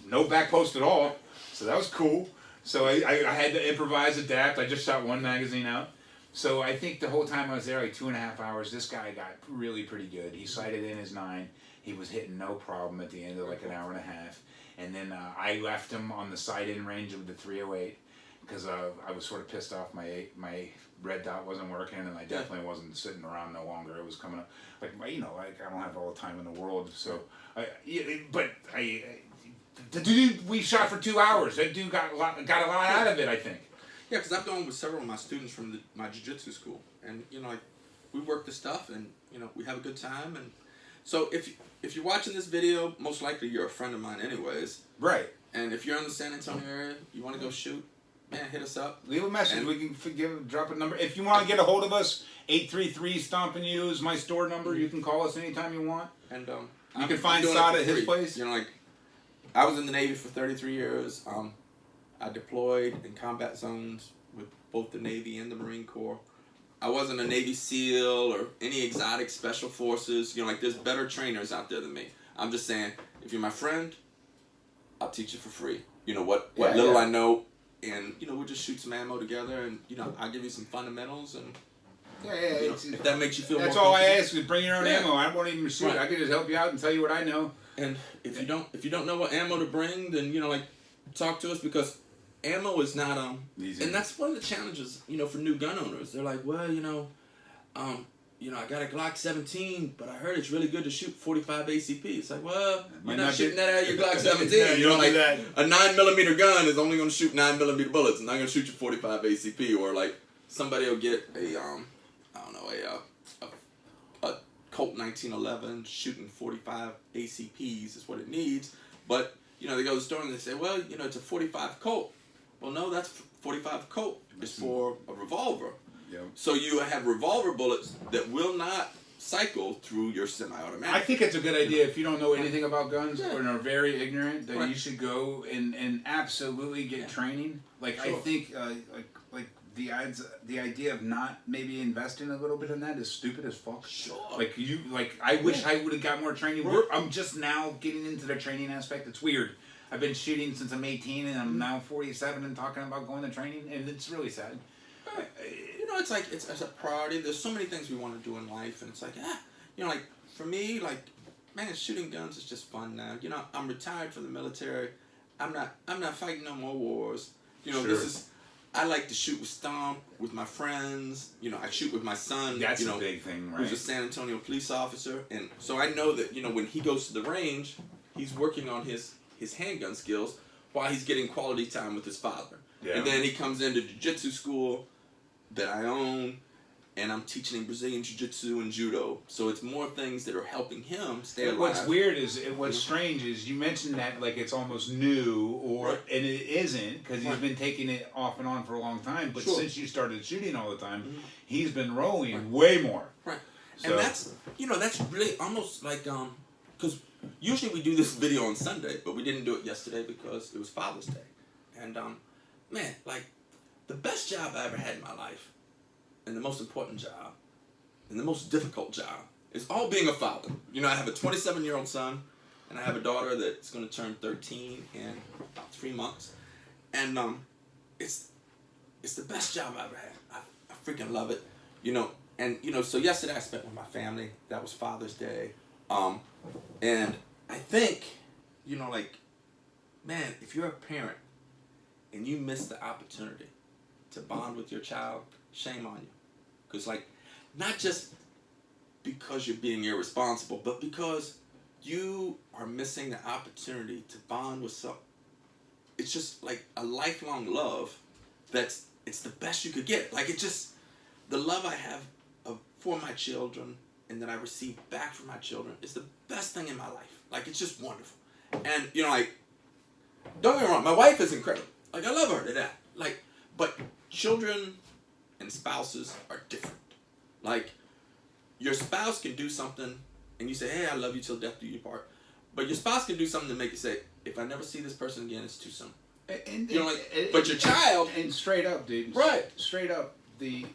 No back post at all. So that was cool. So I had to improvise, adapt. I just shot 1 magazine out. So I think the whole time I was there, like 2.5 hours, this guy got really pretty good. He sighted in his 9. He was hitting no problem at the end of like an hour and a half. And then I left him on the sight-in range of the 308 because I was sort of pissed off. My red dot wasn't working, and I definitely wasn't sitting around no longer. It was coming up like I don't have all the time in the world. So the dude, we shot for 2 hours. That dude got a lot out of it, I think. Yeah, because I've gone with several of my students from my jiu-jitsu school, and we work the stuff, and we have a good time, and so if you're watching this video, most likely you're a friend of mine anyways. Right. And if you're in the San Antonio area, you want to go shoot, man, hit us up. Leave a message. And we can drop a number. If you want to get a hold of us, 833 Stomp and You is my store number. You can call us anytime you want. And You can find sod at his place. You know, like I was in the Navy for 33 years. I deployed in combat zones with both the Navy and the Marine Corps. I wasn't a Navy SEAL or any exotic special forces. You know, like there's better trainers out there than me. I'm just saying, if you're my friend, I'll teach you for free. You know what little I know, and you know we'll just shoot some ammo together, and you know I'll give you some fundamentals, and you know, if that makes you feel. That's more all I ask is bring your own ammo. I won't even shoot. Right. I can just help you out and tell you what I know. And if you don't know what ammo to bring, then you know like talk to us, because ammo is not easy. And that's one of the challenges, you know, for new gun owners. They're like, well, you know, I got a Glock 17, but I heard it's really good to shoot 45 ACP. It's like, well, you're not shooting that out of your Glock 17. Yeah, you know, like that. a 9mm gun is only going to shoot 9mm bullets. It's not going to shoot you 45 ACP. Or like somebody will get a Colt 1911 shooting 45 ACPs is what it needs. But you know, they go to the store and they say, well, you know, it's a 45 Colt. Well, no, that's 45 Colt. It's for a revolver. Yep. So you have revolver bullets that will not cycle through your semi-automatic. I think it's a good idea if you don't know anything about guns or are very ignorant, that Right. you should go and absolutely get training. Like Sure. I think like the idea of not maybe investing a little bit in that is stupid as fuck. Sure. I wish I would have got more training. Right. I'm just now getting into the training aspect. It's weird. I've been shooting since I'm 18 and I'm now 47 and talking about going to training, and it's really sad. You know, it's like it's a priority. There's so many things we want to do in life, and it's like, you know, like for me, like, man, shooting guns is just fun now. You know, I'm retired from the military. I'm not fighting no more wars. You know, Sure. I like to shoot with Stomp, with my friends. You know, I shoot with my son. That's you know, a big thing, right? Who's a San Antonio police officer, and so I know that, you know, when he goes to the range, he's working on his handgun skills while he's getting quality time with his father. Yeah. And then he comes into jiu-jitsu school that I own, and I'm teaching him Brazilian jiu-jitsu and judo. So it's more things that are helping him stay alive. What's weird is, what's strange is you mentioned that like it's almost new, Right. and it isn't, because he's been taking it off and on for a long time. But Sure. since you started shooting all the time, Mhm. he's been rolling way more. Right. So, And that's really almost like, because usually we do this video on Sunday, but we didn't do it yesterday because it was Father's Day. And, man, like, the best job I ever had in my life, and the most important job, and the most difficult job, is all being a father. You know, I have a 27-year-old son, and I have a daughter that's going to turn 13 in about 3 months. And, it's the best job I ever had. I freaking love it. You know, and, you know, so yesterday I spent with my family. That was Father's Day. And I think, you know, like, man, if you're a parent and you miss the opportunity to bond with your child, shame on you. Because, like, not just because you're being irresponsible, but because you are missing the opportunity to bond with some. It's just like a lifelong love it's the best you could get. Like, it's just the love I have for my children and that I receive back from my children is the best thing in my life. Like, it's just wonderful. And, you know, like, don't get me wrong, my wife is incredible. Like, I love her to death. Like, but children and spouses are different. Like, your spouse can do something and you say, hey, I love you till death do you part. But your spouse can do something to make you say, if I never see this person again, it's too soon. And, You know, like, but your child, and straight up, dude. Right. Straight up, the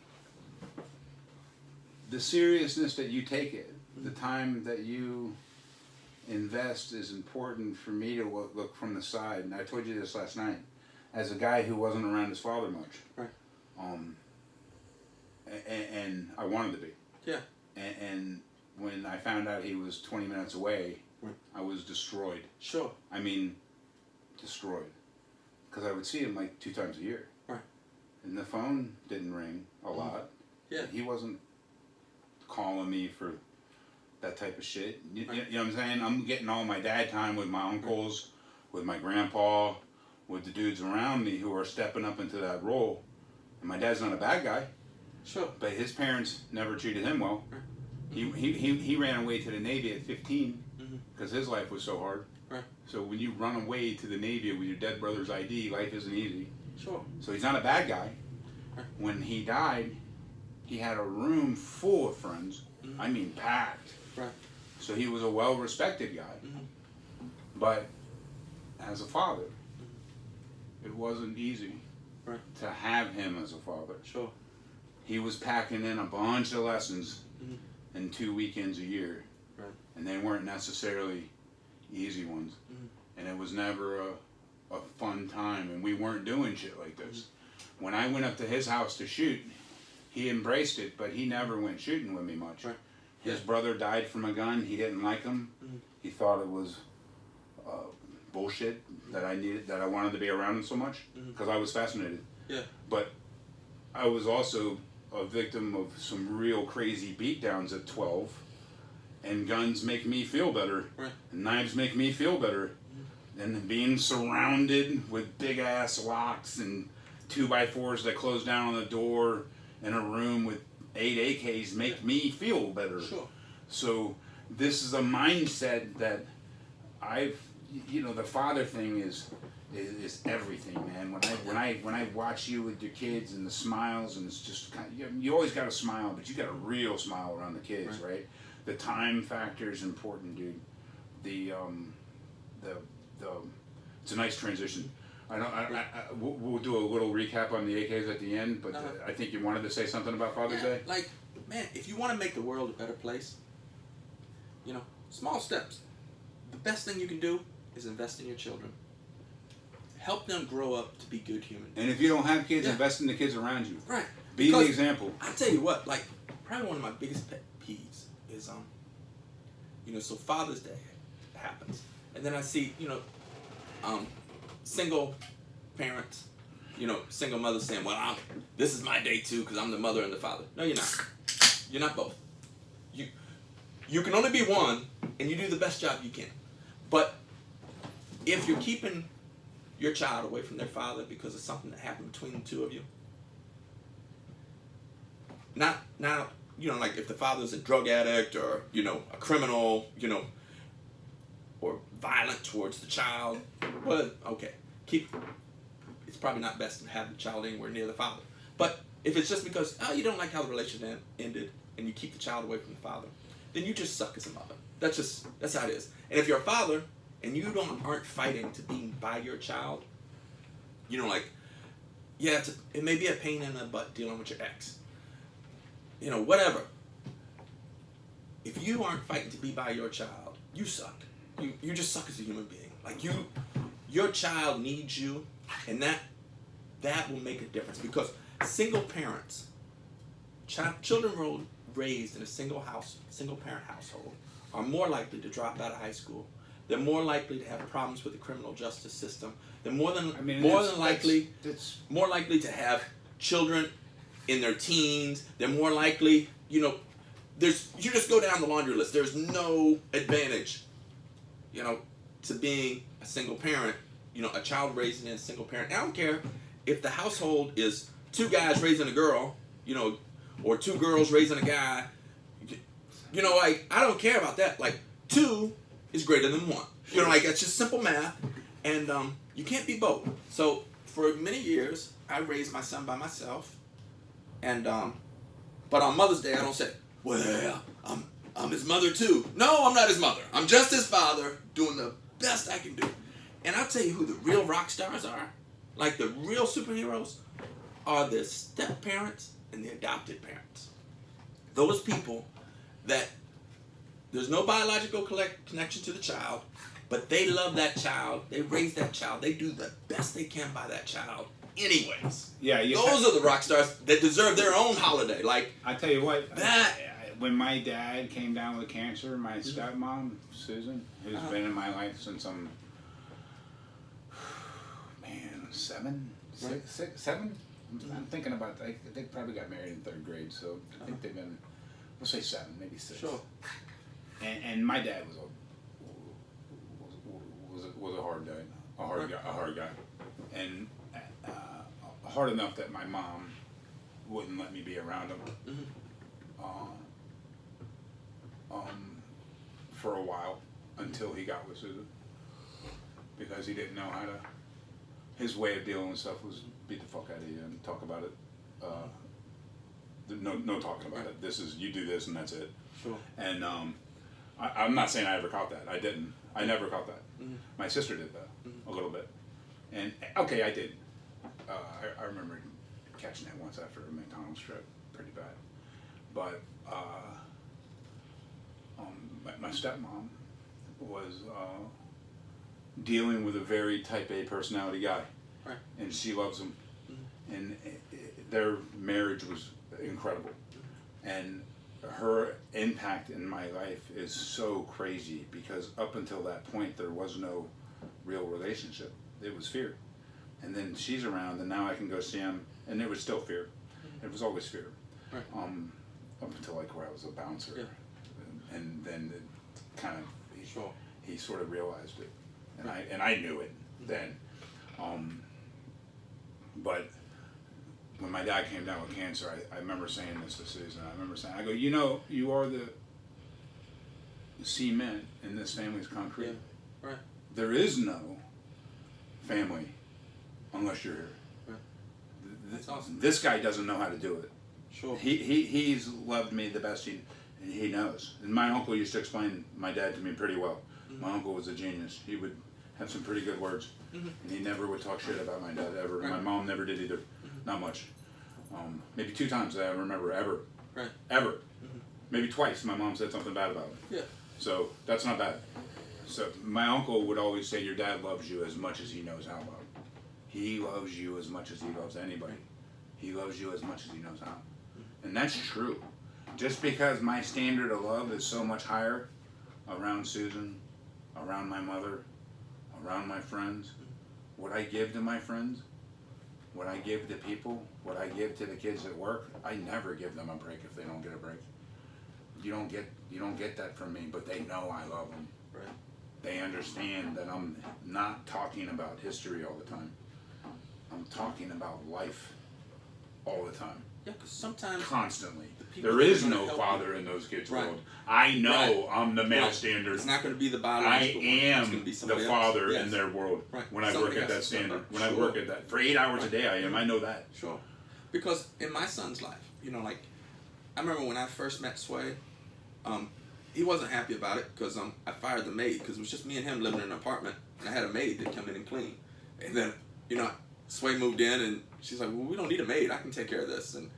seriousness that you take it, the time that you invest is important for me to look from the side. And I told you this last night, as a guy who wasn't around his father much. Right. And I wanted to be. Yeah. And when I found out he was 20 minutes away, Right. I was destroyed. Sure. I mean, destroyed. Because I would see him like 2 times a year. Right. And the phone didn't ring a lot. Yeah. He wasn't calling me for that type of shit. You Right. know what I'm saying? I'm getting all my dad time with my uncles, with my grandpa, with the dudes around me who are stepping up into that role. And my dad's not a bad guy, Sure. but his parents never treated him well. Right. He ran away to the Navy at 15 Mhm. because his life was so hard. Right. So when you run away to the Navy with your dead brother's ID, life isn't easy. Sure. So he's not a bad guy. Right. When he died, he had a room full of friends. Mhm. I mean, packed. Right. So he was a well-respected guy. But as a father, it wasn't easy to have him as a father. Sure. He was packing in a bunch of lessons in 2 weekends a year. Right. And they weren't necessarily easy ones. And it was never a fun time, and we weren't doing shit like this. When I went up to his house to shoot, he embraced it, but he never went shooting with me much. Right. His brother died from a gun. He didn't like him. He thought it was bullshit that I wanted to be around him so much because I was fascinated. Yeah. But I was also a victim of some real crazy beatdowns at 12, and guns make me feel better. Right. And knives make me feel better. And being surrounded with big ass locks and 2x4s that close down on the door in a room with 8 AKs make me feel better. Sure. So this is a mindset that the father thing is everything, man. When I watch you with your kids and the smiles, and it's just you always got to smile, but you got a real smile around the kids, right? The time factor is important, dude. It's a nice transition. We'll do a little recap on the AKs at the end, but I think you wanted to say something about Father's Day. Like, man, if you want to make the world a better place, small steps. The best thing you can do is invest in your children. Help them grow up to be good humans. And if you don't have kids, invest in the kids around you. Right. Be the example. I tell you what, like, probably one of my biggest pet peeves is, so Father's Day happens, and then I see, single parents, single mothers saying, well, this is my day too because I'm the mother and the father. No, you're not. You're not both. You can only be one, and you do the best job you can. But if you're keeping your child away from their father because of something that happened between the two of you, not like if the father's a drug addict or, a criminal, or violent towards the child, well, okay. It's probably not best to have the child anywhere near the father. But if it's just because, you don't like how the relationship ended and you keep the child away from the father, then you just suck as a mother. That's how it is. And if you're a father and you aren't fighting to be by your child, it may be a pain in the butt dealing with your ex. Whatever. If you aren't fighting to be by your child, you suck. You just suck as a human being. Like your child needs you, and that will make a difference because single parents, children raised in a single parent household are more likely to drop out of high school. They're more likely to have problems with the criminal justice system. They're more likely to have children in their teens. They're more likely, you just go down the laundry list. There's no advantage, to being a single parent, a child raised in a single parent. I don't care if the household is 2 guys raising a girl, or 2 girls raising a guy. I don't care about that. Like, 2 is greater than 1. That's just simple math. And you can't be both. So for many years, I raised my son by myself. And but on Mother's Day, I don't say, well, I'm his mother too. No, I'm not his mother. I'm just his father doing the best I can do. And I'll tell you who the real rock stars are. Like the real superheroes are the step parents and the adopted parents. Those people that there's no biological connection to the child, but they love that child. They raise that child. They do the best they can by that child anyways. Yeah, those are the rock stars that deserve their own holiday. Like, I tell you what, when my dad came down with cancer, my stepmom, Susan, who's been in my life since I'm, 7? I'm thinking about, they probably got married in 3rd grade, so I think they've been, we'll say 7, maybe 6. Sure. And my dad was a hard guy, a hard guy, and hard enough that my mom wouldn't let me be around him for a while until he got with Susan, because he didn't know how to. His way of dealing with stuff was beat the fuck out of you and talk about it. No talking about it. This is, you do this and that's it. Sure. And I'm not saying I ever caught that. I didn't. I never caught that. Mm-hmm. My sister did though, Mm-hmm. a little bit. And okay, I did. I remember catching it once after a McDonald's trip, pretty bad. But my stepmom was dealing with a very type A personality guy, Right. and she loves him, Mm-hmm. and their marriage was incredible, and her impact in my life is so crazy because up until that point there was no real relationship. It was fear, and then she's around, and now I can go see him, and it was still fear. It was always fear, Right. up until like where I was a bouncer, Yeah. and then it kind of Sure. he sort of realized it, and I knew it then, but when my dad came down with cancer, I remember saying this to Susan. I remember saying, I go, you know, you are the cement in this family's concrete. Yeah. Right. There is no family unless you're here. Right. That's awesome. This guy doesn't know how to do it. Sure. He's loved me the best he knows. And my uncle used to explain my dad to me pretty well. Mm-hmm. My uncle was a genius. He would have some pretty good words, Mm-hmm. and he never would talk shit about my dad ever. Right. My mom never did either. Not much. Maybe 2 times that I remember ever. Right. Ever. Mm-hmm. Maybe twice my mom said something bad about me. Yeah. So that's not bad. So my uncle would always say, your dad loves you as much as he knows how love. He loves you as much as he loves anybody. He loves you as much as he knows how. And that's true. Just because my standard of love is so much higher around Susan, around my mother, around my friends, what I give to my friends, what I give to people, what I give to the kids at work, I never give them a break if they don't get a break. You don't get that from me, but they know I love them. Right. They understand that I'm not talking about history all the time. I'm talking about life all the time. Yeah, because sometimes Constantly. people There that is are gonna no help father in those kids' Right. world. I know Right. I'm the male Right. standard. it's not going to be the I biological one. It's am going to be the somebody father else. Yes. in their world Right. when I Somebody work at has that to step standard. up. When I Sure. work at that. For 8 hours a Right. day I know that. Sure. Because in my son's life, you know, like, I remember when I first met Sway, he wasn't happy about it because I fired the maid because it was just me and him living in an apartment, and I had a maid that come in and clean. And then, you know, Sway moved in, and she's like, well, we don't need a maid. I can take care of this. And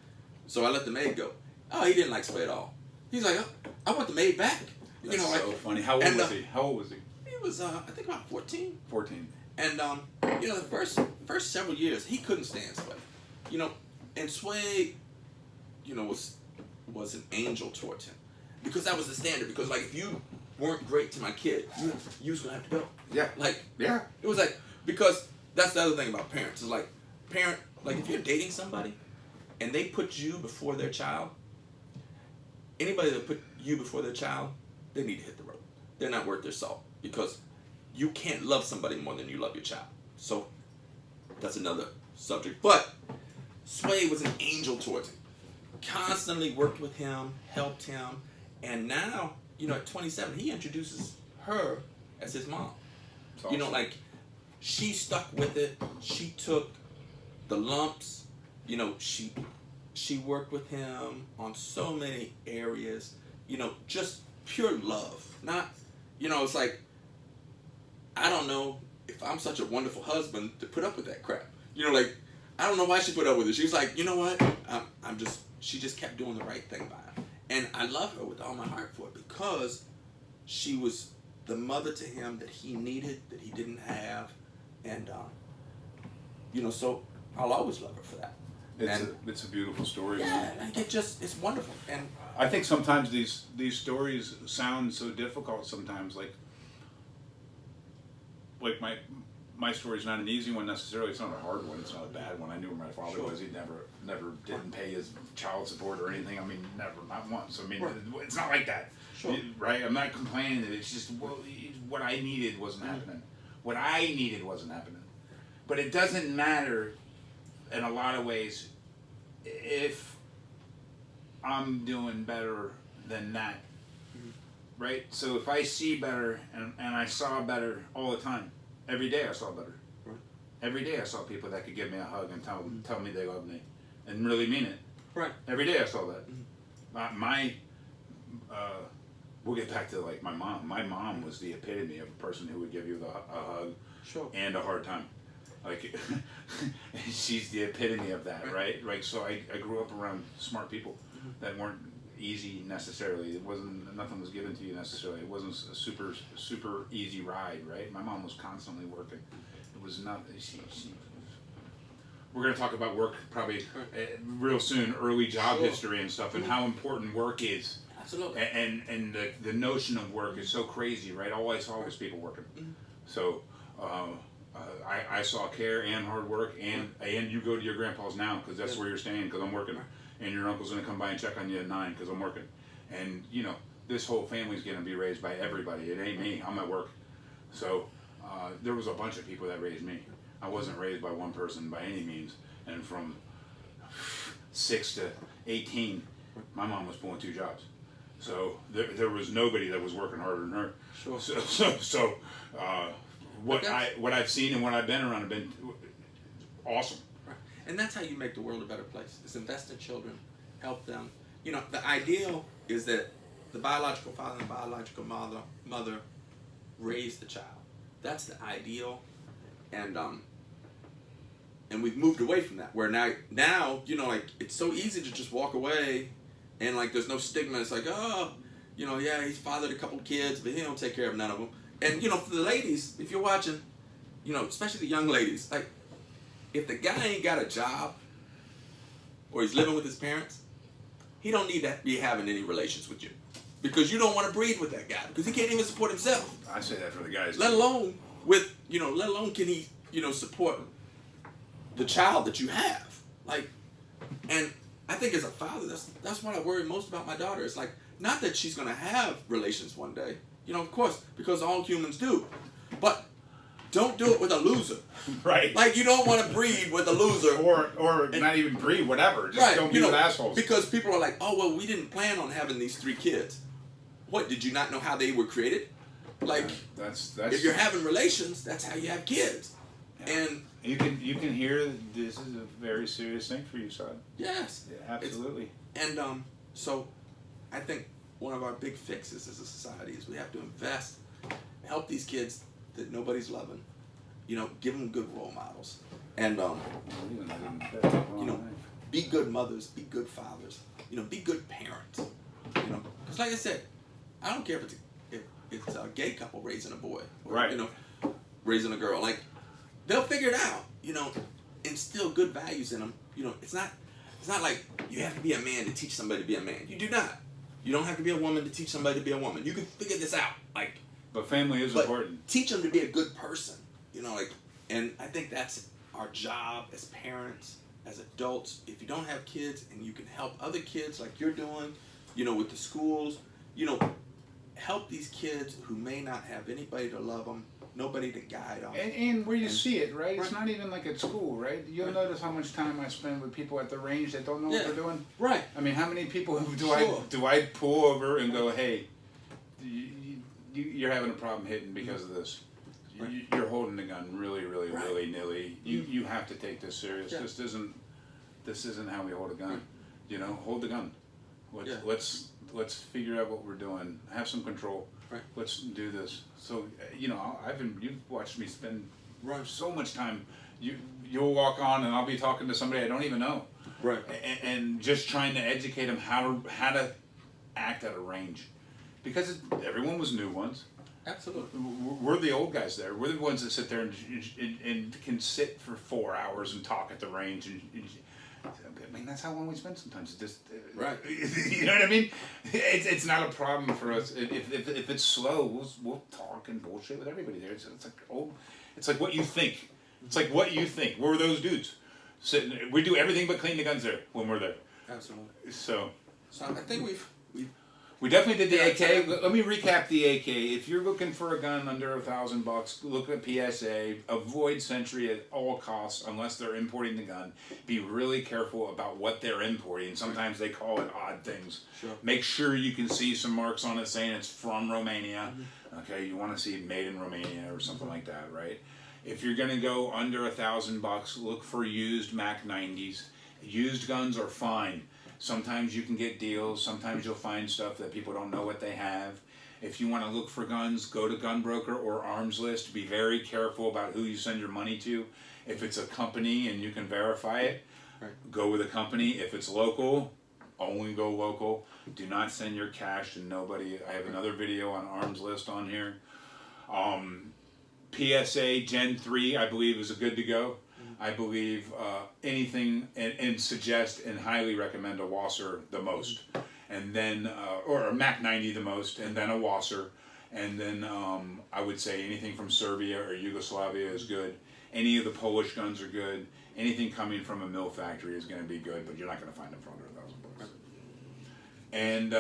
so I let the maid go. Oh, he didn't like Sway at all. He's like, oh, I want the maid back. That's you know, so like, funny. How old and, was he? How old was he? he was, I think about 14. 14. And you know, the first several years he couldn't stand Sway. You know, and Sway, you know, was an angel towards him. Because that was the standard. Because like if you weren't great to my kid, you was gonna have to go. Yeah. Like Yeah. it was like, because that's the other thing about parents. Is like if you're dating somebody and they put you before their child, anybody that put you before their child, they need to hit the road. They're not worth their salt. Because you can't love somebody more than you love your child. So that's another subject. But Sway was an angel towards him. Constantly worked with him, helped him, and now, you know, at 27, he introduces her as his mom. That's You know, awesome. like, she stuck with it. She took the lumps. You know, she worked with him on so many areas. You know, just pure love. Not, you know, it's like, I don't know if I'm such a wonderful husband to put up with that crap. You know, like, I don't know why she put up with it. She was like, you know what? She just kept doing the right thing by him. And I love her with all my heart for it because she was the mother to him that he needed, that he didn't have. And, you know, so I'll always love her for that. It's a beautiful story. Yeah, like it's wonderful. And I think sometimes these stories sound so difficult sometimes, like my story's not an easy one necessarily. It's not a hard one. It's not a bad one. I knew where my father Sure. was. He never didn't pay his child support or anything. I mean, never, not once. I mean, Right. it's not like that. Sure. Right? I'm not complaining. It's just what I needed wasn't happening. What I needed wasn't happening. But it doesn't matter in a lot of ways if I'm doing better than that. Right? So if I see better and I saw better all the time, every day I saw better. Right. Every day I saw people that could give me a hug and tell me they love me and really mean it. right. Every day I saw that. My we'll get back to like my mom. My mom was the epitome of a person who would give you a hug Sure. and a hard time. Like, she's the epitome of that, right? Like, so I grew up around smart people that weren't easy necessarily. It wasn't, nothing was given to you necessarily. It wasn't a super easy ride, right? My mom was constantly working. It was not, we're going to talk about work probably real soon, early job history and stuff, and how important work is. Absolutely. And the notion of work is so crazy, right? All I saw was people working. So I saw care and hard work, and you go to your grandpa's now because that's where you're staying because I'm working, and your uncle's going to come by and check on you at 9 because I'm working. And, you know, this whole family's going to be raised by everybody. It ain't me. I'm at work. So there was a bunch of people that raised me. I wasn't raised by one person by any means. And from 6 to 18, my mom was pulling 2 jobs. So there was nobody that was working harder than her. Sure. So what I've seen and what I've been around have been awesome. Right. And that's how you make the world a better place. Is invest in children, help them. You know, the ideal is that the biological father and the biological mother raise the child. That's the ideal. And we've moved away from that. Where now, you know, like, it's so easy to just walk away and, like, there's no stigma. It's like, oh, you know, yeah, he's fathered a couple kids, but he don't take care of none of them. And, you know, for the ladies, if you're watching, you know, especially the young ladies, like, if the guy ain't got a job or he's living with his parents, he don't need to be having any relations with you. Because you don't want to breed with that guy. Because he can't even support himself. I say that for the guys. Let alone can he, you know, support the child that you have. Like, and I think as a father, that's what I worry most about my daughter. It's like, not that she's going to have relations one day. You know, of course, because all humans do. But don't do it with a loser. Right. Like, you don't want to breed with a loser. Or not even breed, whatever. Just don't be with assholes. Because people are like, oh, well, we didn't plan on having these 3 kids. What, did you not know how they were created? Like, that's if you're having relations, that's how you have kids. Yeah. And you can hear this is a very serious thing for you, son. Yes. Yeah, absolutely. So I think one of our big fixes as a society is we have to invest, help these kids that nobody's loving, you know, give them good role models. And, you know, be good mothers, be good fathers, you know, be good parents, you know. Because like I said, I don't care if it's a gay couple raising a boy or, right, you know, raising a girl. Like, they'll figure it out, you know, instill good values in them. You know, it's not like you have to be a man to teach somebody to be a man. You do not. You don't have to be a woman to teach somebody to be a woman. You can figure this out. Like, but family is important. Teach them to be a good person. You know, like, and I think that's our job as parents, as adults. If you don't have kids and you can help other kids like you're doing, you know, with the schools, you know, help these kids who may not have anybody to love them, nobody to guide them. And where you see it, right? It's not even like at school, right? You'll notice how much time I spend with people at the range that don't know what they're doing. Right. I mean, how many people do I pull over and go, hey, you're having a problem hitting because of this. Right. You're holding the gun really, really, really nilly. You have to take this serious. Yeah. This isn't how we hold a gun. Right. You know, hold the gun. Let's figure out what we're doing. Have some control. Right. Let's do this. So, you know, you've watched me spend so much time. You'll walk on and I'll be talking to somebody I don't even know. Right. And just trying to educate them how to act at a range. Because everyone was new ones. Absolutely. We're the old guys there. We're the ones that sit there and can sit for 4 hours and talk at the range. I mean, that's how long we spend sometimes. Right. You know what I mean? It's not a problem for us. If it's slow, we'll talk and bullshit with everybody there. It's like what you think. It's like what you think. We're those dudes. We do everything but clean the guns there when we're there. Absolutely. So I think we definitely did the AK. Let me recap the AK. If you're looking for a gun under $1,000, look at PSA. Avoid Century at all costs unless they're importing the gun. Be really careful about what they're importing. Sometimes they call it odd things. Sure. Make sure you can see some marks on it saying it's from Romania. Mm-hmm. Okay, you want to see made in Romania or something like that, right? If you're going to go under $1,000, look for used Mac 90s. Used guns are fine. Sometimes you can get deals. Sometimes you'll find stuff that people don't know what they have. If you want to look for guns, go to Gunbroker or Arms List. Be very careful about who you send your money to. If it's a company and you can verify it, go with a company. If it's local, only go local. Do not send your cash to nobody. I have another video on Arms List on here. PSA Gen 3, I believe, is a good to go. I believe anything, and suggest and highly recommend a Wasser the most. And then, or a Mac 90 the most, and then a Wasser. And then I would say anything from Serbia or Yugoslavia is good. Any of the Polish guns are good. Anything coming from a mill factory is going to be good, but you're not going to find them for under $1,000. And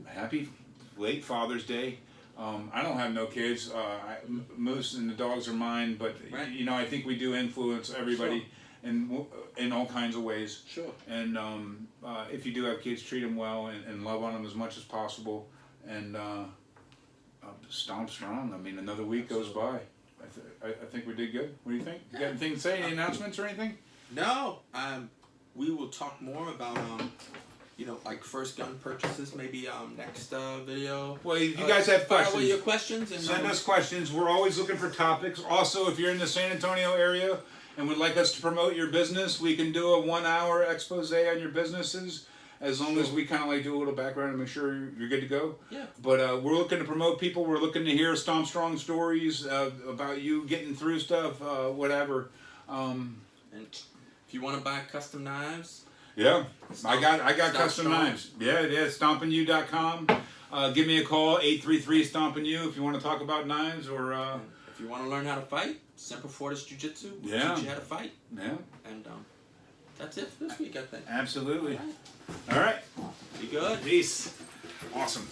happy late Father's Day. I don't have no kids. Moose and the dogs are mine, but you know, I think we do influence everybody in all kinds of ways. Sure. And if you do have kids, treat them well and love on them as much as possible. And Stomp strong. I mean, another week goes by. I think we did good. What do you think? You got anything to say? Any announcements or anything? No. We will talk more about you know, like first gun purchases, maybe next video. Well, if you guys have questions, fire away your questions and send us questions. We're always looking for topics. Also, if you're in the San Antonio area and would like us to promote your business, we can do a 1-hour expose on your businesses, as long as we kind of like do a little background and make sure you're good to go. Yeah. But we're looking to promote people. We're looking to hear Stomp Strong stories about you getting through stuff, whatever. And if you want to buy custom knives. Yeah, I got custom knives. Yeah, stompandyou.com. Give me a call, 833-STOMPANDYOU, if you want to talk about knives, or if you want to learn how to fight, Semper Fortis Jiu Jitsu will teach you how to fight. Yeah. And that's it for this week, I think. Absolutely. All right. Be good. Peace. Awesome.